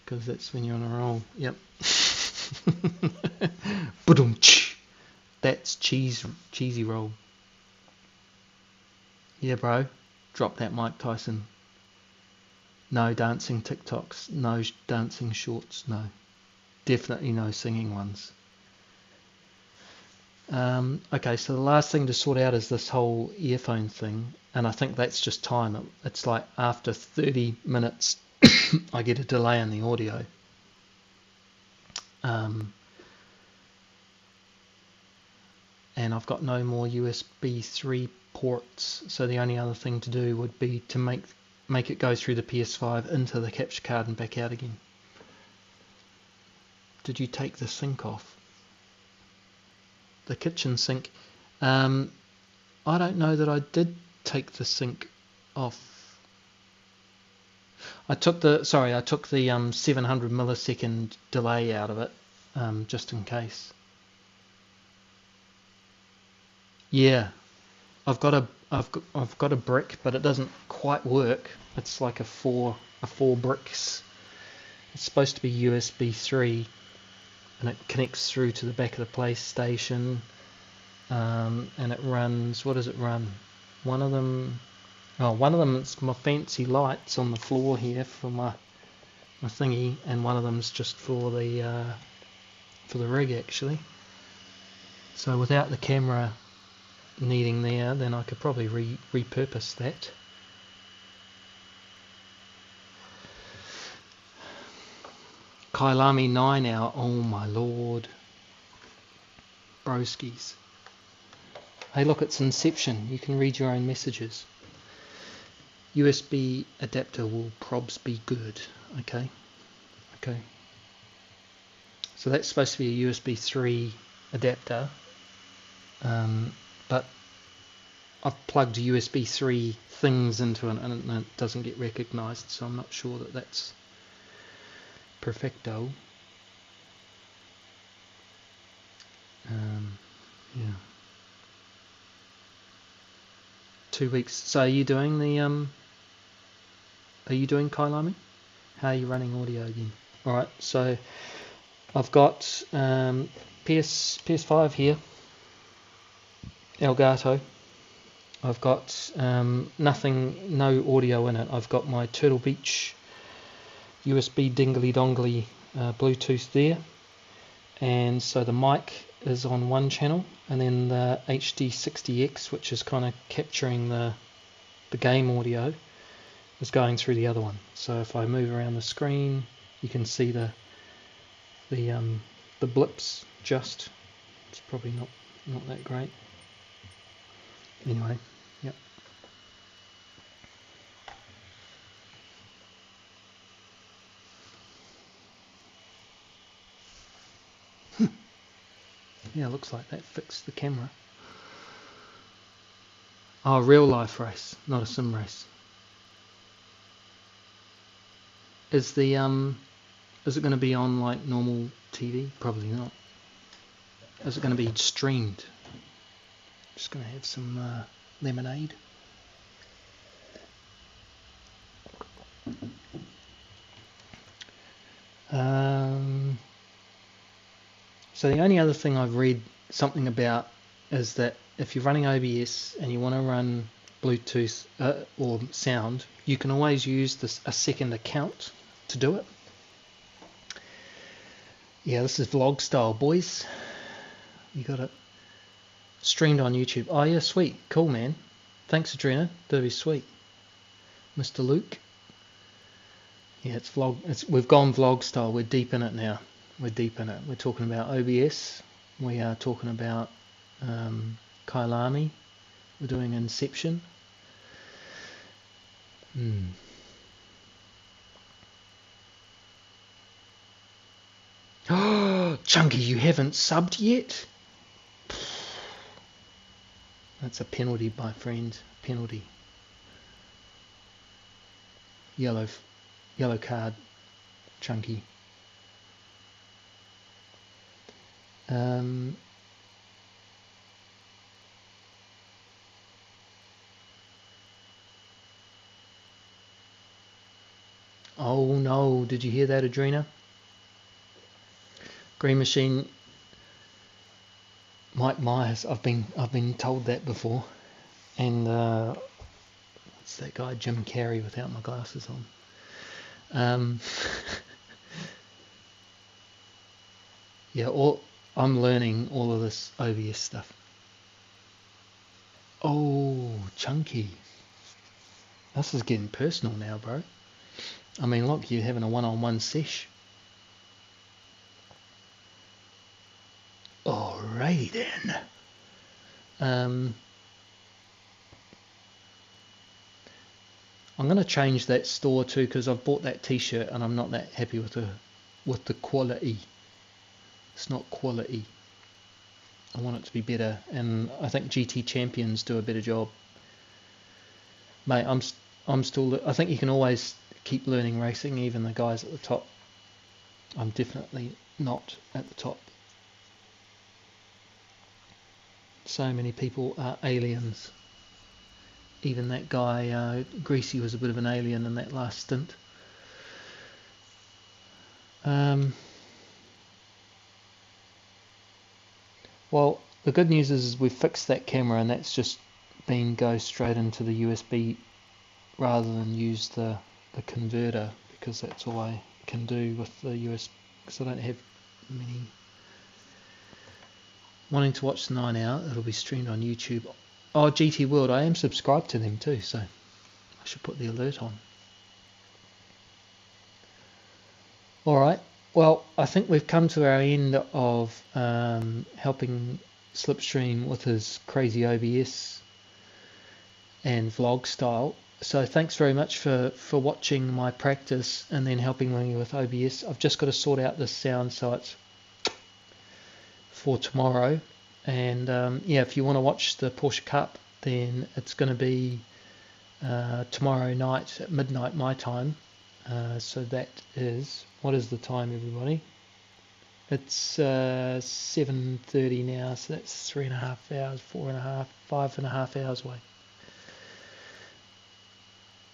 because that's when you're on a roll. Yep. That's cheesy roll. Yeah, bro. Drop that, Mike Tyson. No dancing TikToks. No dancing shorts. No. Definitely no singing ones. Okay, so the last thing to sort out is this whole earphone thing, and I think that's just time. It's like after 30 minutes I get a delay in the audio. And I've got no more USB 3 ports, so the only other thing to do would be to make it go through the PS5 into the capture card and back out again. Did you take the sink off? The kitchen sink. I don't know that I did take the sink off. I took the 700 millisecond delay out of it, just in case. Yeah, I've got a brick, but it doesn't quite work. It's like a four bricks. It's supposed to be USB 3, and it connects through to the back of the PlayStation, and it runs. What does it run? One of them it's my fancy lights on the floor here for my thingy, and one of them's just for the rig actually. So without the camera needing there, then I could probably repurpose that. Kailami 9 hour, oh my lord. Broskies. Hey look, it's Inception, you can read your own messages. USB adapter will probs be good. Okay. So that's supposed to be a USB 3 adapter, but I've plugged USB 3 things into it and it doesn't get recognised, so I'm not sure that that's perfecto. Yeah. 2 weeks. So are you doing Kailami? How are you running audio again? Alright, so I've got PS5 here, Elgato. I've got no audio in it. I've got my Turtle Beach USB dingly dongly Bluetooth there, and so the mic is on one channel, and then the HD60X, which is kind of capturing the game audio, is going through the other one. So if I move around the screen, you can see the blips. Just it's probably not that great. Anyway, yep. Yeah, looks like that fixed the camera. Oh, real life race, not a sim race. Is the is it going to be on like normal TV? Probably not. Is it going to be streamed? Just going to have some lemonade. So the only other thing I've read something about is that if you're running OBS and you want to run Bluetooth or sound, you can always use a second account to do it. Yeah, this is vlog style, boys. You got it streamed on YouTube. Oh yeah, sweet, cool, man. Thanks, Adrena. That'd be sweet, Mr. Luke. Yeah, it's vlog. We've gone vlog style. We're deep in it now. We're deep in it. We're talking about OBS. We are talking about Kailami. We're doing Inception. Oh, Chunky, you haven't subbed yet? That's a penalty, my friend. Penalty. Yellow card, Chunky. Oh no, did you hear that, Adrena? Green Machine, Mike Myers. I've been told that before. And what's that guy, Jim Carrey, without my glasses on? Yeah, I'm learning all of this OBS stuff. Oh, Chunky. This is getting personal now, bro. I mean, look, you're having a one-on-one sesh. Alrighty then. I'm going to change that store too, because I've bought that t-shirt and I'm not that happy with the quality. It's not quality. I want it to be better, and I think GT Champions do a better job. Mate, I'm still. I think you can always keep learning racing, even the guys at the top. I'm definitely not at the top. So many people are aliens. Even that guy, Greasy, was a bit of an alien in that last stint. Well, the good news is we've fixed that camera, and that's just go straight into the USB rather than use the converter, because that's all I can do with the USB, because I don't have many. Wanting to watch the 9 Hour, it'll be streamed on YouTube. Oh, GT World, I am subscribed to them too, so I should put the alert on. Alright, well, I think we've come to our end of helping Slipstream with his crazy OBS and vlog style. So thanks very much for watching my practice and then helping me with OBS. I've just got to sort out this sound so it's for tomorrow. And yeah, if you want to watch the Porsche Cup, then it's going to be tomorrow night at midnight my time. So that is, what is the time, everybody? It's 7:30 now, so that's 3.5 hours, 4.5, 5.5 hours away.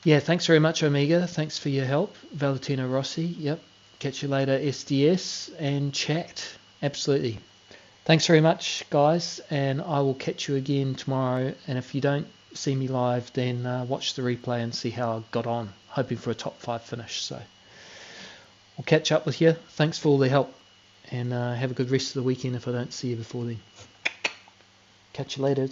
Yeah, thanks very much, Omega. Thanks for your help. Valentino Rossi, yep. Catch you later, SDS and chat. Absolutely. Thanks very much, guys, and I will catch you again tomorrow. And if you don't see me live, then watch the replay and see how I got on. Hoping for a top 5 finish. So I'll catch up with you. Thanks for all the help, and have a good rest of the weekend if I don't see you before then. Catch you later.